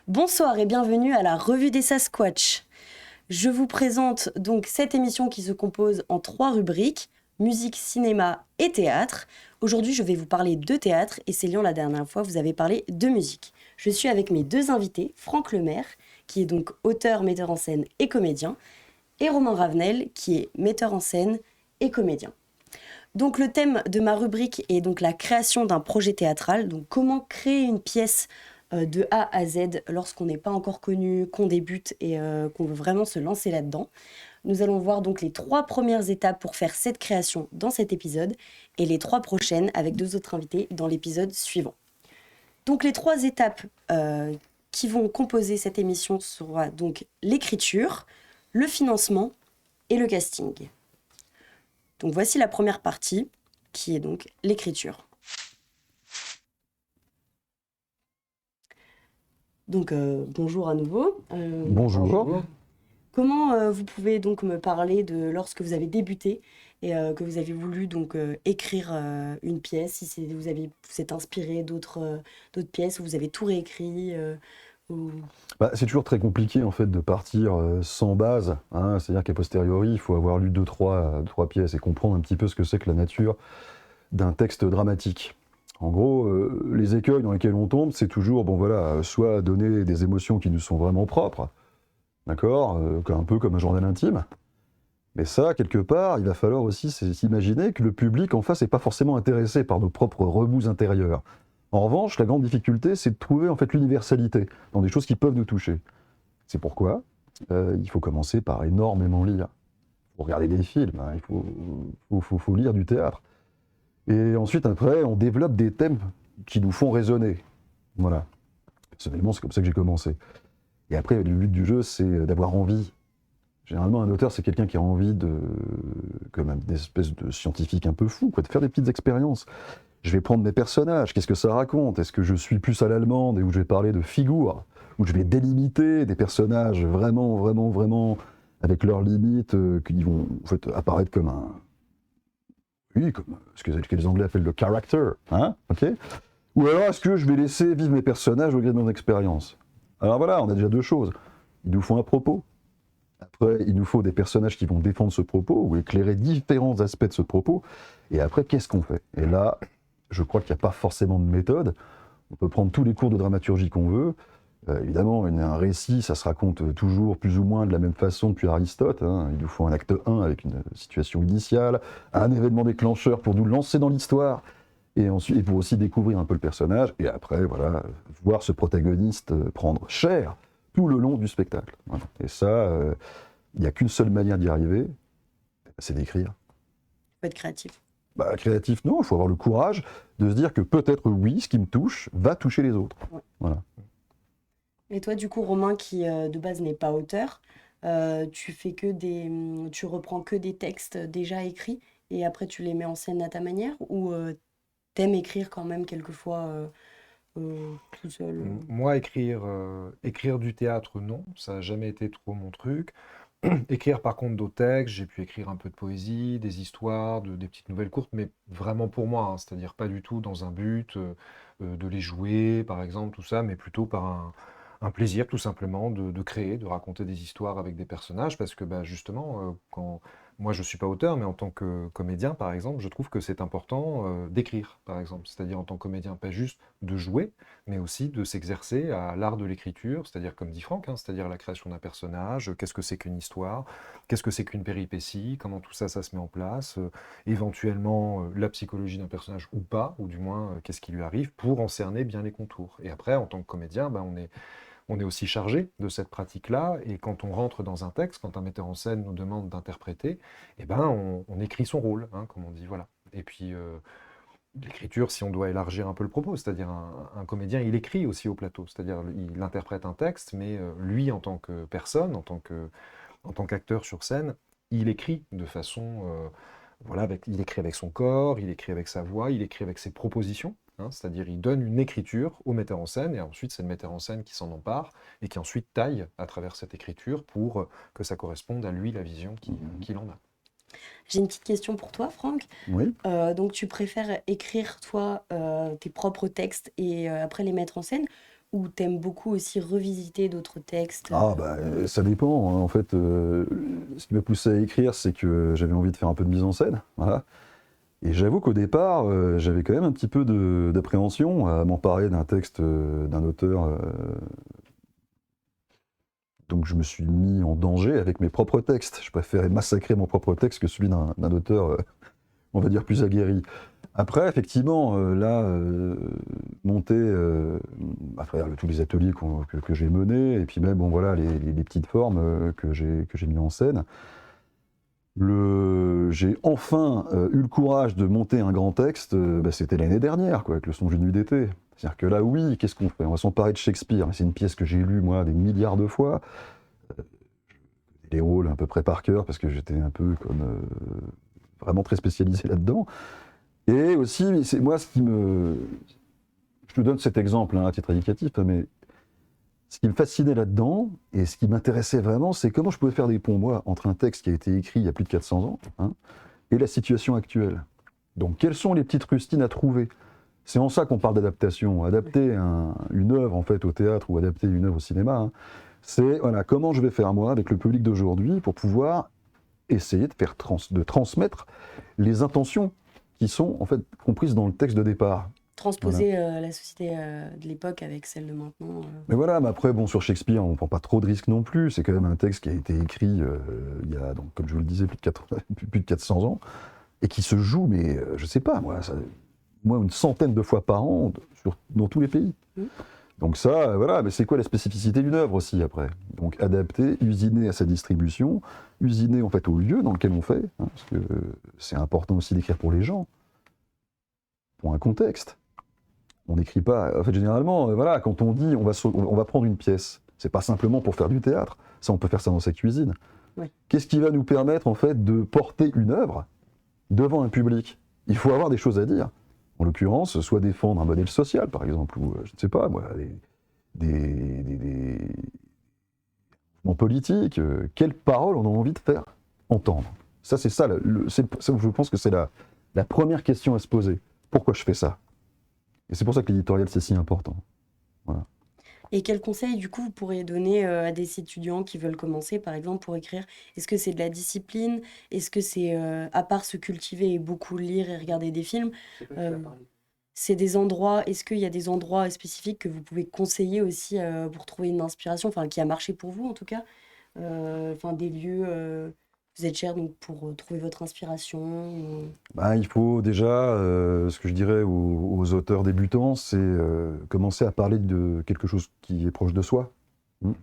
Bonsoir et bienvenue à la Revue des Sasquatch. Je vous présente donc cette émission qui se compose en 3 rubriques, musique, cinéma et théâtre. Aujourd'hui, je vais vous parler de théâtre et Célian, la dernière fois, vous avez parlé de musique. Je suis avec mes 2 invités, Franck Lemaire, qui est donc auteur, metteur en scène et comédien, et Romain Ravenel, qui est metteur en scène et comédien. Donc le thème de ma rubrique est donc la création d'un projet théâtral, donc comment créer une pièce de A à Z lorsqu'on n'est pas encore connu, qu'on débute et qu'on veut vraiment se lancer là-dedans. Nous allons voir donc les 3 premières étapes pour faire cette création dans cet épisode et les 3 prochaines avec 2 autres invités dans l'épisode suivant. Donc les 3 étapes qui vont composer cette émission seront donc l'écriture, le financement et le casting. Donc voici la première partie qui est donc l'écriture. Donc bonjour à nouveau. Bonjour. Comment vous pouvez donc me parler de lorsque vous avez débuté et que vous avez voulu donc écrire une pièce, si vous êtes inspiré d'autres pièces, ou vous avez tout réécrit ou... C'est toujours très compliqué en fait de partir sans base, hein. C'est-à-dire qu'a posteriori, il faut avoir lu deux, trois pièces et comprendre un petit peu ce que c'est que la nature d'un texte dramatique. En gros, les écueils dans lesquels on tombe, c'est toujours, soit donner des émotions qui nous sont vraiment propres, d'accord, un peu comme un journal intime. Mais ça, quelque part, il va falloir aussi s'imaginer que le public en face n'est pas forcément intéressé par nos propres remous intérieurs. En revanche, la grande difficulté, c'est de trouver en fait l'universalité dans des choses qui peuvent nous toucher. C'est pourquoi il faut commencer par énormément lire. Il faut regarder des films, hein, il faut lire du théâtre. Et ensuite, après, on développe des thèmes qui nous font résonner. Voilà. Personnellement, c'est comme ça que j'ai commencé. Et après, le but du jeu, c'est d'avoir envie. Généralement, un auteur, c'est quelqu'un qui a envie comme une espèce de scientifique un peu fou, de faire des petites expériences. Je vais prendre mes personnages, qu'est-ce que ça raconte? Est-ce que je suis plus à l'allemande et où je vais parler de figures, où je vais délimiter des personnages vraiment avec leurs limites qui vont en fait apparaître comme comme ce que les Anglais appellent le character, hein, ok? Ou alors est-ce que je vais laisser vivre mes personnages au gré de mon expérience? Alors voilà, on a déjà 2 choses. Il nous faut un propos. Après, il nous faut des personnages qui vont défendre ce propos ou éclairer différents aspects de ce propos. Et après, qu'est-ce qu'on fait? Et là, je crois qu'il n'y a pas forcément de méthode. On peut prendre tous les cours de dramaturgie qu'on veut. Évidemment, un récit, ça se raconte toujours plus ou moins de la même façon depuis Aristote, hein. Il nous faut un acte 1 avec une situation initiale, un événement déclencheur pour nous lancer dans l'histoire, et ensuite, et pour aussi découvrir un peu le personnage, et après, voilà, voir ce protagoniste prendre chair tout le long du spectacle. Voilà. Et ça, il n'y a qu'une seule manière d'y arriver, c'est d'écrire. Faut être créatif. Créatif, non, il faut avoir le courage de se dire que peut-être, oui, ce qui me touche va toucher les autres. Ouais. Voilà. Et toi, du coup, Romain, qui de base n'est pas auteur, tu reprends que des textes déjà écrits et après tu les mets en scène à ta manière, ou t'aimes écrire quand même quelquefois tout seul? Moi, écrire du théâtre, non, ça n'a jamais été trop mon truc. Écrire par contre d'autres textes, j'ai pu écrire un peu de poésie, des histoires, des petites nouvelles courtes, mais vraiment pour moi, hein, c'est-à-dire pas du tout dans un but de les jouer, par exemple, tout ça, mais plutôt par un plaisir tout simplement de créer, de raconter des histoires avec des personnages, parce que justement, quand moi je suis pas auteur, mais en tant que comédien, par exemple, je trouve que c'est important d'écrire, par exemple, c'est-à-dire en tant que comédien, pas juste de jouer, mais aussi de s'exercer à l'art de l'écriture, c'est-à-dire comme dit Franck, hein, c'est-à-dire la création d'un personnage, qu'est-ce que c'est qu'une histoire, qu'est-ce que c'est qu'une péripétie, comment tout ça, ça se met en place, éventuellement la psychologie d'un personnage ou pas, ou du moins qu'est-ce qui lui arrive, pour en cerner bien les contours. Et après, en tant que comédien, on est aussi chargé de cette pratique-là, et quand on rentre dans un texte, quand un metteur en scène nous demande d'interpréter, on écrit son rôle, hein, comme on dit, voilà. Et puis, l'écriture, si on doit élargir un peu le propos, c'est-à-dire un comédien, il écrit aussi au plateau, c'est-à-dire il interprète un texte, mais lui, en tant que personne, en tant qu'acteur sur scène, il écrit de façon, il écrit avec son corps, il écrit avec sa voix, il écrit avec ses propositions, hein, c'est-à-dire il donne une écriture au metteur en scène, et ensuite c'est le metteur en scène qui s'en empare, et qui ensuite taille à travers cette écriture pour que ça corresponde à lui, la vision qu'il en a. J'ai une petite question pour toi, Franck. Oui. Donc, tu préfères écrire, toi, tes propres textes et après les mettre en scène, ou t'aimes beaucoup aussi revisiter d'autres textes Ah bah ça dépend, hein. En fait, ce qui m'a poussé à écrire, c'est que j'avais envie de faire un peu de mise en scène, voilà. Et j'avoue qu'au départ, j'avais quand même un petit peu d'appréhension à m'emparer d'un texte d'un auteur. Donc je me suis mis en danger avec mes propres textes. Je préférais massacrer mon propre texte que celui d'un auteur, on va dire, plus aguerri. Après, effectivement, là, monter à travers tous les ateliers que j'ai menés, et puis même, bon, voilà, les petites formes que j'ai mis en scène, j'ai enfin eu le courage de monter un grand texte, bah, c'était l'année dernière, quoi, avec le Songe d'une nuit d'été. C'est-à-dire que là, oui, qu'est-ce qu'on fait? On va s'emparer de Shakespeare. C'est une pièce que j'ai lue, moi, des milliards de fois. Les rôles à peu près par cœur, parce que j'étais un peu comme vraiment très spécialisé là-dedans. Et aussi, c'est moi ce qui me... Je te donne cet exemple hein, à titre indicatif, mais ce qui me fascinait là-dedans, et ce qui m'intéressait vraiment, c'est comment je pouvais faire des ponts, moi, entre un texte qui a été écrit il y a plus de 400 ans, hein, et la situation actuelle. Donc, quelles sont les petites rustines à trouver? C'est en ça qu'on parle d'adaptation. Adapter une œuvre, en fait, au théâtre, ou adapter une œuvre au cinéma, hein, c'est, voilà, comment je vais faire, moi, avec le public d'aujourd'hui, pour pouvoir essayer de transmettre les intentions qui sont, en fait, comprises dans le texte de départ. Voilà. transposer la société de l'époque avec celle de maintenant. Mais voilà, mais après, bon, sur Shakespeare, on ne prend pas trop de risques non plus. C'est quand même un texte qui a été écrit il y a, donc, comme je vous le disais, plus de 400 ans, et qui se joue, mais je sais pas, moi, une centaine de fois par an, dans tous les pays. Donc ça, voilà, mais c'est quoi la spécificité d'une œuvre aussi, après? Donc adapter, usiner à sa distribution, usiner, en fait, au lieu dans lequel on fait, hein, parce que c'est important aussi d'écrire pour les gens, pour un contexte. On n'écrit pas. En fait, généralement, voilà, quand on dit on va prendre une pièce, c'est pas simplement pour faire du théâtre. Ça, on peut faire ça dans sa cuisine. Oui. Qu'est-ce qui va nous permettre, en fait, de porter une œuvre devant un public? Il faut avoir des choses à dire. En l'occurrence, soit défendre un modèle social, par exemple, ou je ne sais pas, moi, des mouvements politiques. Quelles paroles on a envie de faire entendre? Ça, c'est ça. Je pense que c'est la première question à se poser. Pourquoi je fais ça? Et c'est pour ça que l'éditorial, c'est si important. Voilà. Et quels conseils, du coup, vous pourriez donner à des étudiants qui veulent commencer, par exemple, pour écrire? Est-ce que c'est de la discipline? Est-ce que c'est, à part se cultiver et beaucoup lire et regarder des films, c'est des endroits, est-ce qu'il y a des endroits spécifiques que vous pouvez conseiller aussi pour trouver une inspiration, enfin, qui a marché pour vous en tout cas? Enfin, des lieux, vous êtes cher donc pour trouver votre inspiration. Bah, il faut déjà, ce que je dirais aux auteurs débutants, c'est commencer à parler de quelque chose qui est proche de soi. Puis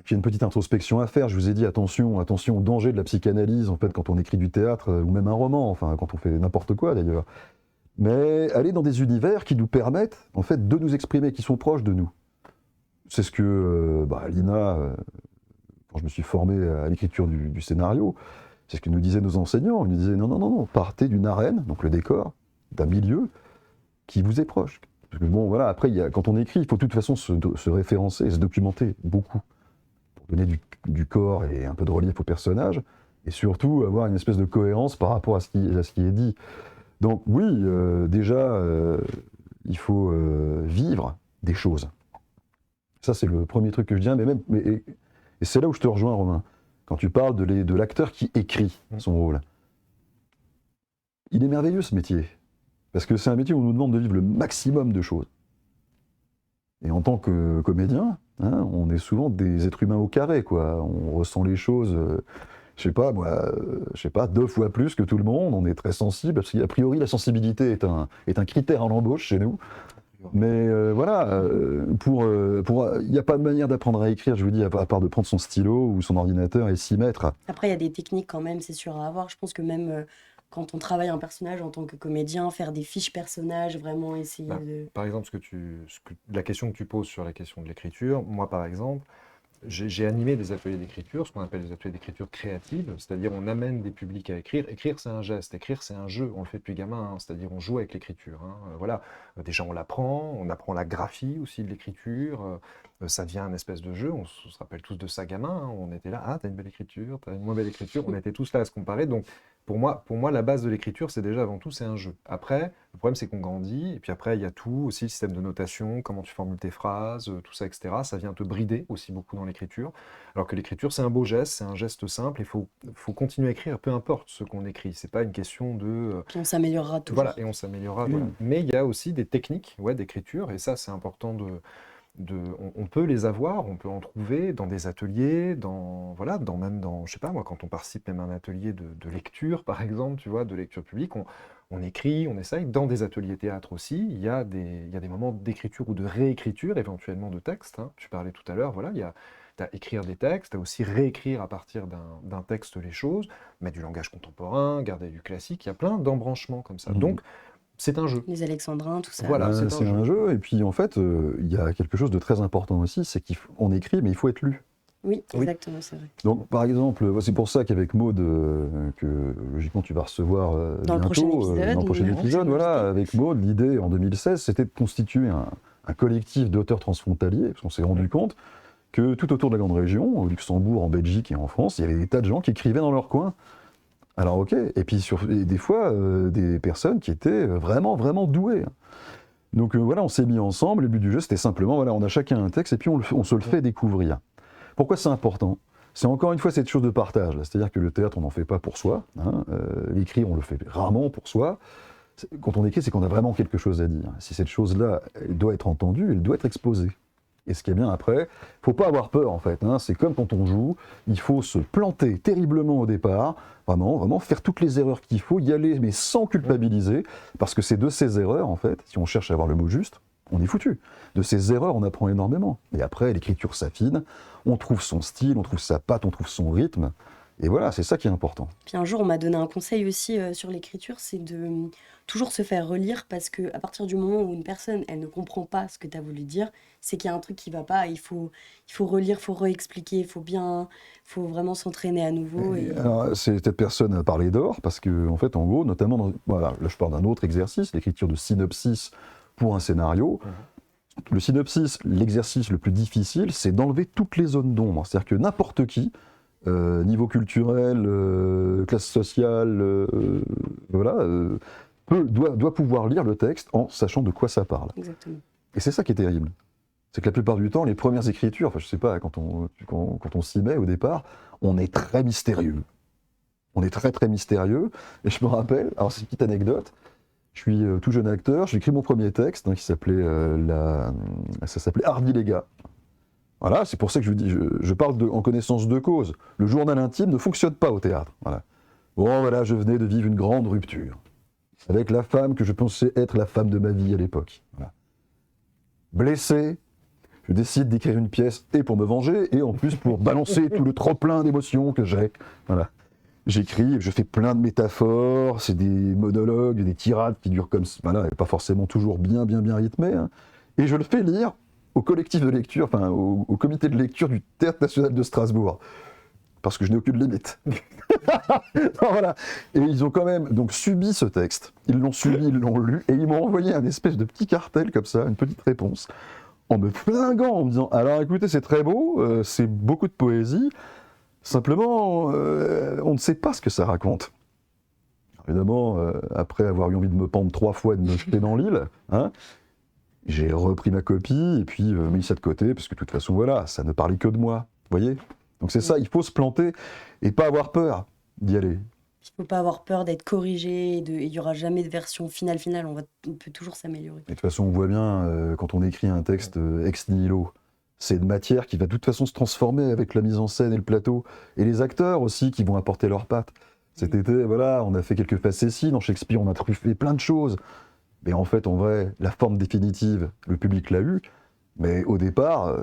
il y a une petite introspection à faire. Je vous ai dit attention au danger de la psychanalyse en fait quand on écrit du théâtre ou même un roman, enfin quand on fait n'importe quoi d'ailleurs. Mais aller dans des univers qui nous permettent en fait de nous exprimer, qui sont proches de nous. C'est ce que Lina, quand je me suis formé à l'écriture du scénario, c'est ce que nous disaient nos enseignants. Ils nous disaient non, partez d'une arène, donc le décor, d'un milieu qui vous est proche. Parce que bon, voilà, après, quand on écrit, il faut de toute façon se référencer et se documenter beaucoup pour donner du corps et un peu de relief au personnage, et surtout avoir une espèce de cohérence par rapport à ce qui est dit. Donc oui, déjà, il faut vivre des choses. Ça, c'est le premier truc que je dis, et c'est là où je te rejoins, Romain. Quand tu parles de l'acteur qui écrit son rôle. Il est merveilleux ce métier. Parce que c'est un métier où on nous demande de vivre le maximum de choses. Et en tant que comédien, hein, on est souvent des êtres humains au carré, quoi. On ressent les choses, je sais pas, 2 fois plus que tout le monde. On est très sensible, parce qu'a priori, la sensibilité est un critère à l'embauche chez nous. Mais voilà, il n'y a pas de manière d'apprendre à écrire, je vous dis, à part de prendre son stylo ou son ordinateur et s'y mettre. Après, il y a des techniques quand même, c'est sûr à avoir. Je pense que même quand on travaille un personnage en tant que comédien, faire des fiches personnages, vraiment essayer de... Par exemple, la question que tu poses sur la question de l'écriture, moi par exemple, j'ai animé des ateliers d'écriture, ce qu'on appelle des ateliers d'écriture créative, c'est-à-dire on amène des publics à écrire. Écrire, c'est un geste, écrire, c'est un jeu, on le fait depuis gamin, hein, c'est-à-dire on joue avec l'écriture, hein. Voilà. Déjà on apprend la graphie aussi de l'écriture, ça devient un espèce de jeu, on se rappelle tous de ça gamin, hein. On était là, ah t'as une belle écriture, t'as une moins belle écriture, on était tous là à se comparer, donc pour moi, la base de l'écriture, c'est déjà avant tout, c'est un jeu. Après, le problème, c'est qu'on grandit, et puis après, il y a tout, aussi le système de notation, comment tu formules tes phrases, tout ça, etc. Ça vient te brider aussi beaucoup dans l'écriture. Alors que l'écriture, c'est un beau geste, c'est un geste simple, il faut continuer à écrire, peu importe ce qu'on écrit. C'est pas une question de... Puis on s'améliorera toujours. voilà, et on s'améliorera, voilà. Mais il y a aussi des techniques, ouais, d'écriture, et ça, c'est important on peut les avoir, on peut en trouver dans des ateliers, voilà, même dans, je sais pas moi, quand on participe même à un atelier de lecture, par exemple, tu vois, de lecture publique, on écrit, on essaye. Dans des ateliers théâtre aussi, il y a des moments d'écriture ou de réécriture, éventuellement de texte, hein. Tu parlais tout à l'heure, voilà, t'as écrire des textes, t'as aussi réécrire à partir d'un texte les choses, mettre du langage contemporain, garder du classique, il y a plein d'embranchements comme ça. Donc, c'est un jeu. Les alexandrins, tout ça. Voilà, c'est un jeu. Et puis en fait, il y a quelque chose de très important aussi, c'est qu'on écrit, mais il faut être lu. Oui, exactement, c'est vrai. Donc par exemple, c'est pour ça qu'avec Maud, que logiquement tu vas recevoir dans bientôt, dans le prochain épisode, voilà, avec Maud, l'idée en 2016, c'était de constituer un collectif d'auteurs transfrontaliers, parce qu'on s'est rendu compte que tout autour de la grande région, au Luxembourg, en Belgique et en France, il y avait des tas de gens qui écrivaient dans leur coin. Alors ok, et puis des fois, des personnes qui étaient vraiment, vraiment douées. Donc voilà, on s'est mis ensemble, le but du jeu c'était simplement, voilà, on a chacun un texte et puis on se le fait découvrir. Pourquoi c'est important ? C'est encore une fois cette chose de partage, c'est-à-dire que le théâtre on n'en fait pas pour soi, hein, l'écrire on le fait rarement pour soi. Quand on écrit c'est qu'on a vraiment quelque chose à dire. Si cette chose-là elle doit être entendue, elle doit être exposée. Et ce qui est bien après, il ne faut pas avoir peur en fait, hein. C'est comme quand on joue, il faut se planter terriblement au départ, vraiment faire toutes les erreurs qu'il faut, y aller mais sans culpabiliser, parce que c'est de ces erreurs en fait, si on cherche à avoir le mot juste, on est foutu. De ces erreurs on apprend énormément. Et après l'écriture s'affine, on trouve son style, on trouve sa patte, on trouve son rythme, et voilà, c'est ça qui est important. Puis un jour, on m'a donné un conseil aussi sur l'écriture, c'est de toujours se faire relire, parce qu'à partir du moment où une personne, elle ne comprend pas ce que tu as voulu dire, c'est qu'il y a un truc qui va pas, il faut relire, il faut réexpliquer, il faut vraiment s'entraîner à nouveau. Alors, cette personne a parlé d'or, parce que, en fait, en gros, notamment, voilà, là je parle d'un autre exercice, l'écriture de synopsis pour un scénario. Le synopsis, l'exercice le plus difficile, c'est d'enlever toutes les zones d'ombre. C'est-à-dire que n'importe qui, niveau culturel, classe sociale, voilà, doit pouvoir lire le texte en sachant de quoi ça parle. Exactement. Et c'est ça qui est terrible. C'est que la plupart du temps, les premières écritures, enfin je sais pas, quand on s'y met au départ, on est très mystérieux. On est très très mystérieux. Et je me rappelle, alors c'est une petite anecdote, je suis tout jeune acteur, j'ai écrit mon premier texte, hein, qui s'appelait ça s'appelait Hardy les gars. Voilà, c'est pour ça que je vous dis, je parle en connaissance de cause. Le journal intime ne fonctionne pas au théâtre. Voilà. Bon, voilà, je venais de vivre une grande rupture avec la femme que je pensais être la femme de ma vie à l'époque. Voilà. Blessé, je décide d'écrire une pièce et pour me venger et en plus pour balancer tout le trop-plein d'émotions que j'ai. Voilà. J'écris, je fais plein de métaphores, c'est des monologues, des tirades qui durent comme ça, voilà, et pas forcément toujours bien rythmées, hein. Et je le fais lire au collectif de lecture, enfin au comité de lecture du Théâtre National de Strasbourg, parce que je n'ai aucune limite. Non, voilà. Et ils ont quand même donc subi ce texte, ils l'ont subi, ils l'ont lu, et ils m'ont envoyé un espèce de petit cartel comme ça, une petite réponse, en me flinguant, en me disant « Alors écoutez, c'est très beau, c'est beaucoup de poésie, simplement, on ne sait pas ce que ça raconte. » Évidemment, après avoir eu envie de me pendre 3 fois et de me jeter dans l'île, hein, j'ai repris ma copie et puis mis ça de côté, parce que de toute façon, voilà, ça ne parlait que de moi, vous voyez ? Donc c'est ça, il faut se planter et pas avoir peur d'y aller. Il ne faut pas avoir peur d'être corrigé, et il n'y aura jamais de version finale, on peut toujours s'améliorer. Et de toute façon, on voit bien, quand on écrit un texte ex nihilo, c'est une matière qui va de toute façon se transformer avec la mise en scène et le plateau, et les acteurs aussi qui vont apporter leurs pattes. Cet été, voilà, on a fait quelques facéties, dans Shakespeare on a truffé plein de choses. Mais en fait, en vrai, la forme définitive, le public l'a eu, mais au départ,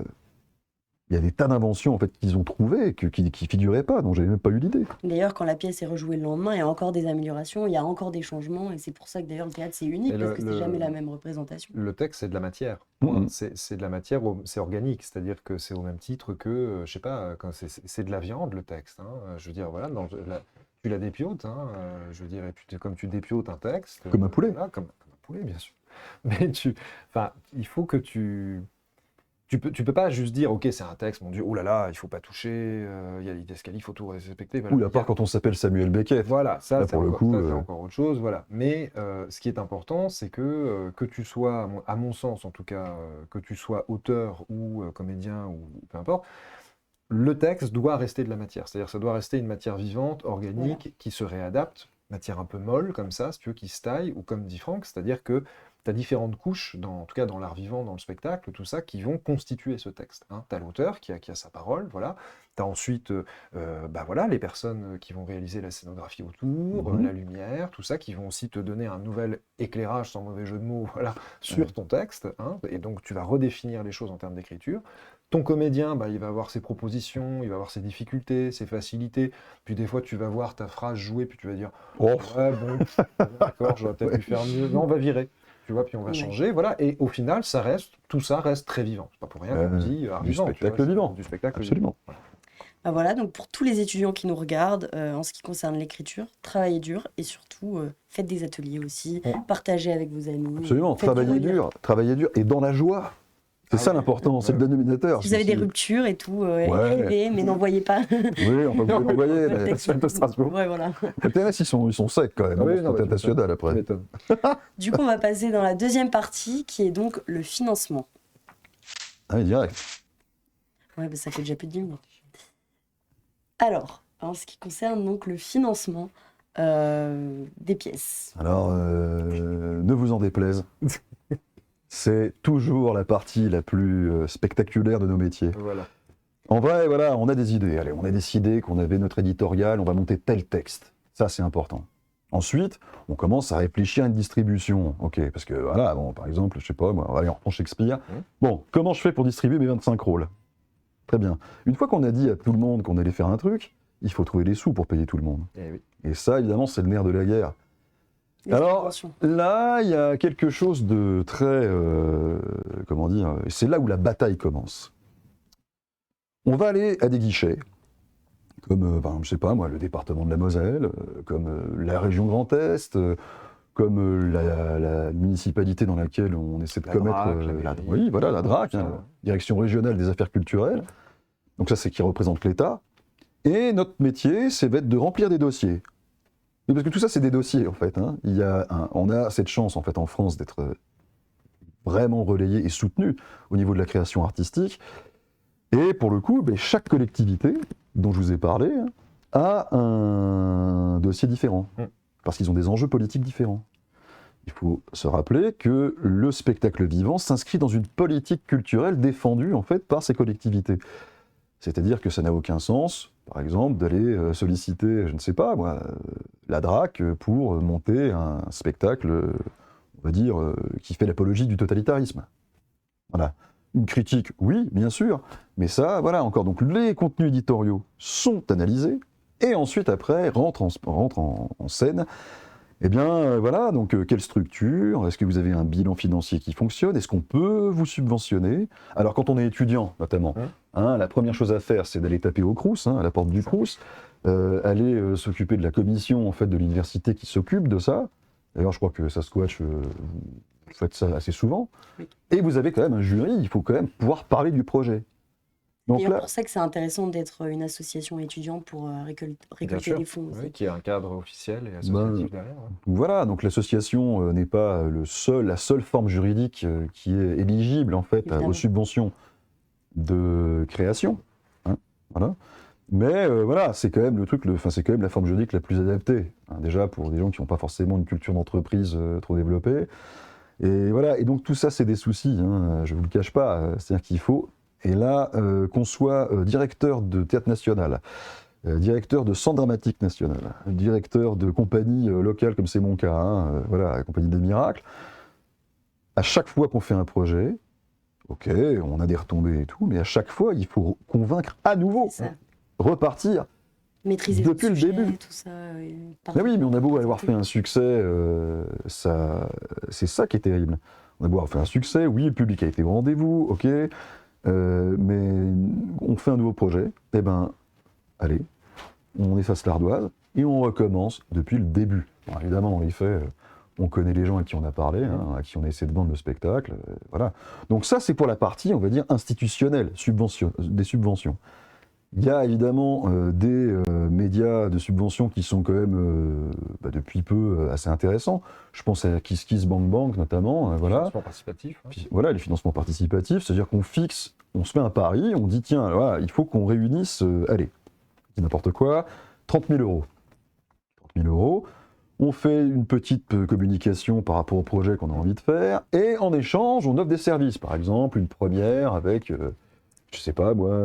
Il y a des tas d'inventions en fait qu'ils ont trouvées qui figuraient pas, dont j'avais même pas eu l'idée. D'ailleurs, quand la pièce est rejouée le lendemain, il y a encore des améliorations, il y a encore des changements, et c'est pour ça que d'ailleurs le théâtre c'est unique, Et parce que c'est jamais la même représentation. Le texte, c'est de la matière. Mhm. C'est de la matière, c'est organique, c'est-à-dire que c'est au même titre que, je sais pas, quand c'est de la viande, le texte. Hein. Je veux dire, voilà, tu la dépiotes, hein, je veux dire, et puis comme tu dépiotes un texte. Comme un poulet. Voilà, comme un poulet, bien sûr. Mais enfin, il faut que tu peux pas juste dire, ok, c'est un texte, mon Dieu, oh là là, il faut pas toucher, il y a les escaliers, il faut tout respecter. Voilà. Ou à part quand on s'appelle Samuel Beckett. Voilà, ça, Là, c'est pour le encore, coup, ça, c'est encore autre chose, voilà. Mais ce qui est important, c'est que tu sois, à mon sens en tout cas, que tu sois auteur ou comédien ou peu importe, le texte doit rester de la matière. C'est-à-dire ça doit rester une matière vivante, organique, qui se réadapte, matière un peu molle comme ça, si tu veux, qui se taille, ou comme dit Franck, c'est-à-dire que tu as différentes couches, en tout cas dans l'art vivant, dans le spectacle, tout ça, qui vont constituer ce texte. Hein. Tu as l'auteur qui a sa parole, voilà. Tu as ensuite bah voilà, les personnes qui vont réaliser la scénographie autour, la lumière, tout ça, qui vont aussi te donner un nouvel éclairage, sans mauvais jeu de mots, voilà, sur ton texte. Hein. Et donc tu vas redéfinir les choses en termes d'écriture. Ton comédien, bah, il va avoir ses propositions, il va avoir ses difficultés, ses facilités. Puis des fois, tu vas voir ta phrase jouer, puis tu vas dire Oh. ouais, bon, d'accord, j'aurais peut-être pu faire mieux. Non, on va virer. Tu vois, puis on va changer, voilà. Et au final, tout ça reste très vivant. C'est pas pour rien qu'on dit art du vivant. spectacle vivant. Du spectacle Absolument. vivant. Ah, voilà, donc pour tous les étudiants qui nous regardent, en ce qui concerne l'écriture, travaillez dur et surtout faites des ateliers aussi, partagez avec vos amis. Absolument, faites travaillez dur et dans la joie. C'est ça l'important, c'est le dénominateur. Si vous avez des ruptures et tout, écrivez, mais n'envoyez pas. Oui, on peut vous l'envoyer. Le texte. de Strasbourg. Ouais, voilà. Les TNS, ils sont secs quand même. Ah oui, c'est non, mais international tu après. m'étonnes. Du coup, on va passer dans la deuxième partie qui est donc le financement. Ah oui, direct. Ouais, bah, ça fait déjà plus de 10 minutes. Alors, en ce qui concerne donc le financement des pièces. Alors, ne vous en déplaise. C'est toujours la partie la plus spectaculaire de nos métiers. Voilà. En vrai, voilà, on a des idées. Allez, on a décidé qu'on avait notre éditorial, on va monter tel texte. Ça, c'est important. Ensuite, on commence à réfléchir à une distribution. Ok, parce que voilà, bon, par exemple, je sais pas, moi, allez, on reprend Shakespeare. Bon, comment je fais pour distribuer mes 25 rôles? Très bien. Une fois qu'on a dit à tout le monde qu'on allait faire un truc, il faut trouver les sous pour payer tout le monde. Eh oui. Et ça, évidemment, c'est le nerf de la guerre. Les Alors, subventions. là, il y a quelque chose de très... comment dire? C'est là où la bataille commence. On va aller à des guichets, comme, je sais pas moi, le département de la Moselle, comme la région Grand Est, comme la municipalité dans laquelle on essaie de La commettre... DRAC, la mairie. oui, voilà, la DRAC, Ça. hein, Direction régionale des affaires culturelles. Donc ça, c'est qui représente l'État. Et notre métier, c'est de remplir des dossiers. Mais parce que tout ça, c'est des dossiers, en fait. Hein. On a cette chance, en fait, en France, d'être vraiment relayé et soutenu au niveau de la création artistique. Et pour le coup, chaque collectivité dont je vous ai parlé a un dossier différent. Parce qu'ils ont des enjeux politiques différents. Il faut se rappeler que le spectacle vivant s'inscrit dans une politique culturelle défendue, en fait, par ces collectivités. C'est-à-dire que ça n'a aucun sens, par exemple, d'aller solliciter, je ne sais pas moi, la DRAC pour monter un spectacle, on va dire, qui fait l'apologie du totalitarisme. Voilà. Une critique, oui, bien sûr, mais ça, voilà, encore. Donc les contenus éditoriaux sont analysés, et ensuite, après, rentrent en scène. Eh bien, voilà, donc quelle structure? Est-ce que vous avez un bilan financier qui fonctionne? Est-ce qu'on peut vous subventionner? Alors, quand on est étudiant, notamment, la première chose à faire, c'est d'aller taper au Crous, à la porte du Crous, aller s'occuper de la commission, en fait, de l'université qui s'occupe de ça. D'ailleurs, je crois que Sasquatch, vous faites ça assez souvent. Oui. Et vous avez quand même un jury, il faut quand même pouvoir parler du projet. Donc Et là, c'est pour ça que c'est intéressant d'être une association étudiante pour récolter des fonds. Oui, qui est un cadre officiel et associatif derrière. Ouais. voilà, donc l'association n'est pas la seule forme juridique qui est éligible en fait Évidemment. aux subventions de création. Voilà. Mais voilà, c'est quand même c'est quand même la forme juridique la plus adaptée. Déjà pour des gens qui n'ont pas forcément une culture d'entreprise trop développée. Et voilà, et donc tout ça c'est des soucis, je ne vous le cache pas. C'est-à-dire qu'il faut, et là, qu'on soit directeur de théâtre national, directeur de centre dramatique national, directeur de compagnie locale comme c'est mon cas, voilà, la compagnie des miracles, à chaque fois qu'on fait un projet, ok, on a des retombées et tout, mais à chaque fois, il faut convaincre à nouveau, C'est ça. repartir Maîtriser depuis le votre sujet, début. tout ça. Mais oui, mais on a beau avoir fait un succès, c'est ça qui est terrible. On a beau avoir fait un succès, oui, le public a été au rendez-vous, ok, mais on fait un nouveau projet, eh ben, allez, on efface l'ardoise et on recommence depuis le début. Bon, évidemment, dans les faits, on connaît les gens à qui on a parlé, à qui on a essayé de vendre le spectacle, voilà. Donc ça, c'est pour la partie, on va dire, institutionnelle, des subventions. Il y a évidemment des médias de subvention qui sont quand même, depuis peu, assez intéressants. Je pense à Kiss Kiss Bank Bank notamment, voilà. Financement participatif. Hein. Puis, voilà, les financements participatifs, c'est-à-dire qu'on fixe, on se met un pari, on dit tiens, voilà, il faut qu'on réunisse, allez, je dis n'importe quoi, 30 000 euros. 30 000 euros, on fait une petite communication par rapport au projet qu'on a envie de faire, et en échange, on offre des services. Par exemple, une première avec, je sais pas moi,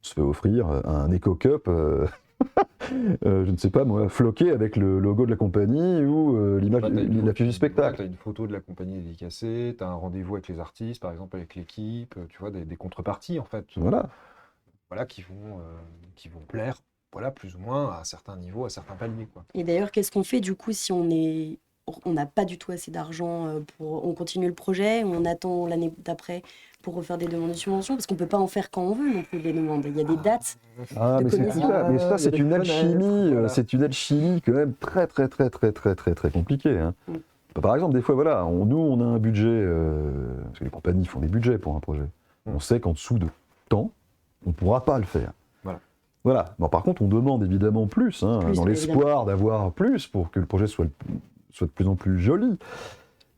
on se fait offrir un Eco Cup, je ne sais pas moi, floqué avec le logo de la compagnie ou l'image, l'affiche du spectacle. Tu as une photo de la compagnie dédicacée, tu as un rendez-vous avec les artistes, par exemple avec l'équipe, tu vois, des contreparties en fait, Voilà. voilà, qui vont plaire, voilà, plus ou moins à certains niveaux, à certains paliers, quoi. Et d'ailleurs, qu'est-ce qu'on fait du coup si on n'a pas du tout assez d'argent on continue le projet, ou on attend l'année d'après pour refaire des demandes de subvention, parce qu'on peut pas en faire quand on veut non plus les demandes. Il y a des dates. Ah, de mais c'est tout commission. ça. Mais ça, Il y a c'est des une fenêtres, alchimie, voilà. c'est une alchimie quand même très, très, très, très, très, très, très, très compliquée. Hein. Mm. Par exemple, des fois, voilà, nous, on a un budget, parce que les compagnies font des budgets pour un projet. On sait qu'en dessous de temps, on ne pourra pas le faire. Voilà. Voilà. Bon, par contre, on demande évidemment plus, hein, Plus, dans oui, l'espoir d'avoir plus pour que le projet soit de plus en plus joli.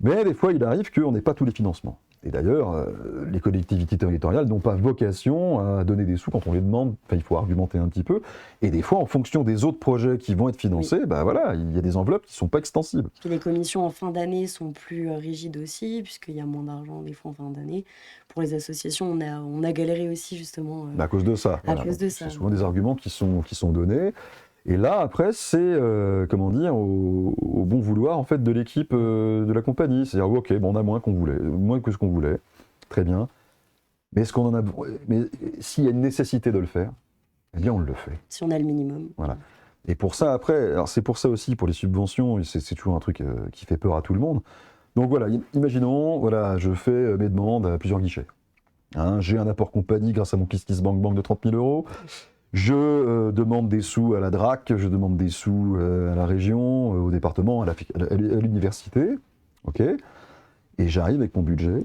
Mais des fois, il arrive qu'on n'ait pas tous les financements. Et d'ailleurs, les collectivités territoriales n'ont pas vocation à donner des sous quand on les demande. Enfin, il faut argumenter un petit peu. Et des fois, en fonction des autres projets qui vont être financés, bah voilà, il y a des enveloppes qui ne sont pas extensibles. Puis les commissions en fin d'année sont plus rigides aussi, puisqu'il y a moins d'argent des fois en fin d'année. Pour les associations, on a galéré aussi justement. À cause de ça. À cause de ça. C'est souvent des arguments qui sont donnés. Et là, après, c'est, comment dire, au bon vouloir en fait, de l'équipe de la compagnie. C'est-à-dire, ok, bon, on a moins que ce qu'on voulait. Très bien. Mais est-ce qu'on en a... Mais s'il y a une nécessité de le faire, eh bien, on le fait. Si on a le minimum. Voilà. Et pour ça, après, alors c'est pour ça aussi, pour les subventions, c'est toujours un truc qui fait peur à tout le monde. Donc voilà, imaginons, voilà, je fais mes demandes à plusieurs guichets. Hein, j'ai un apport compagnie grâce à mon Kiss Kiss Bank Bank de 30 000 euros. Je demande des sous à la DRAC, je demande des sous à la région, au département, à l'université. Ok. Et j'arrive avec mon budget.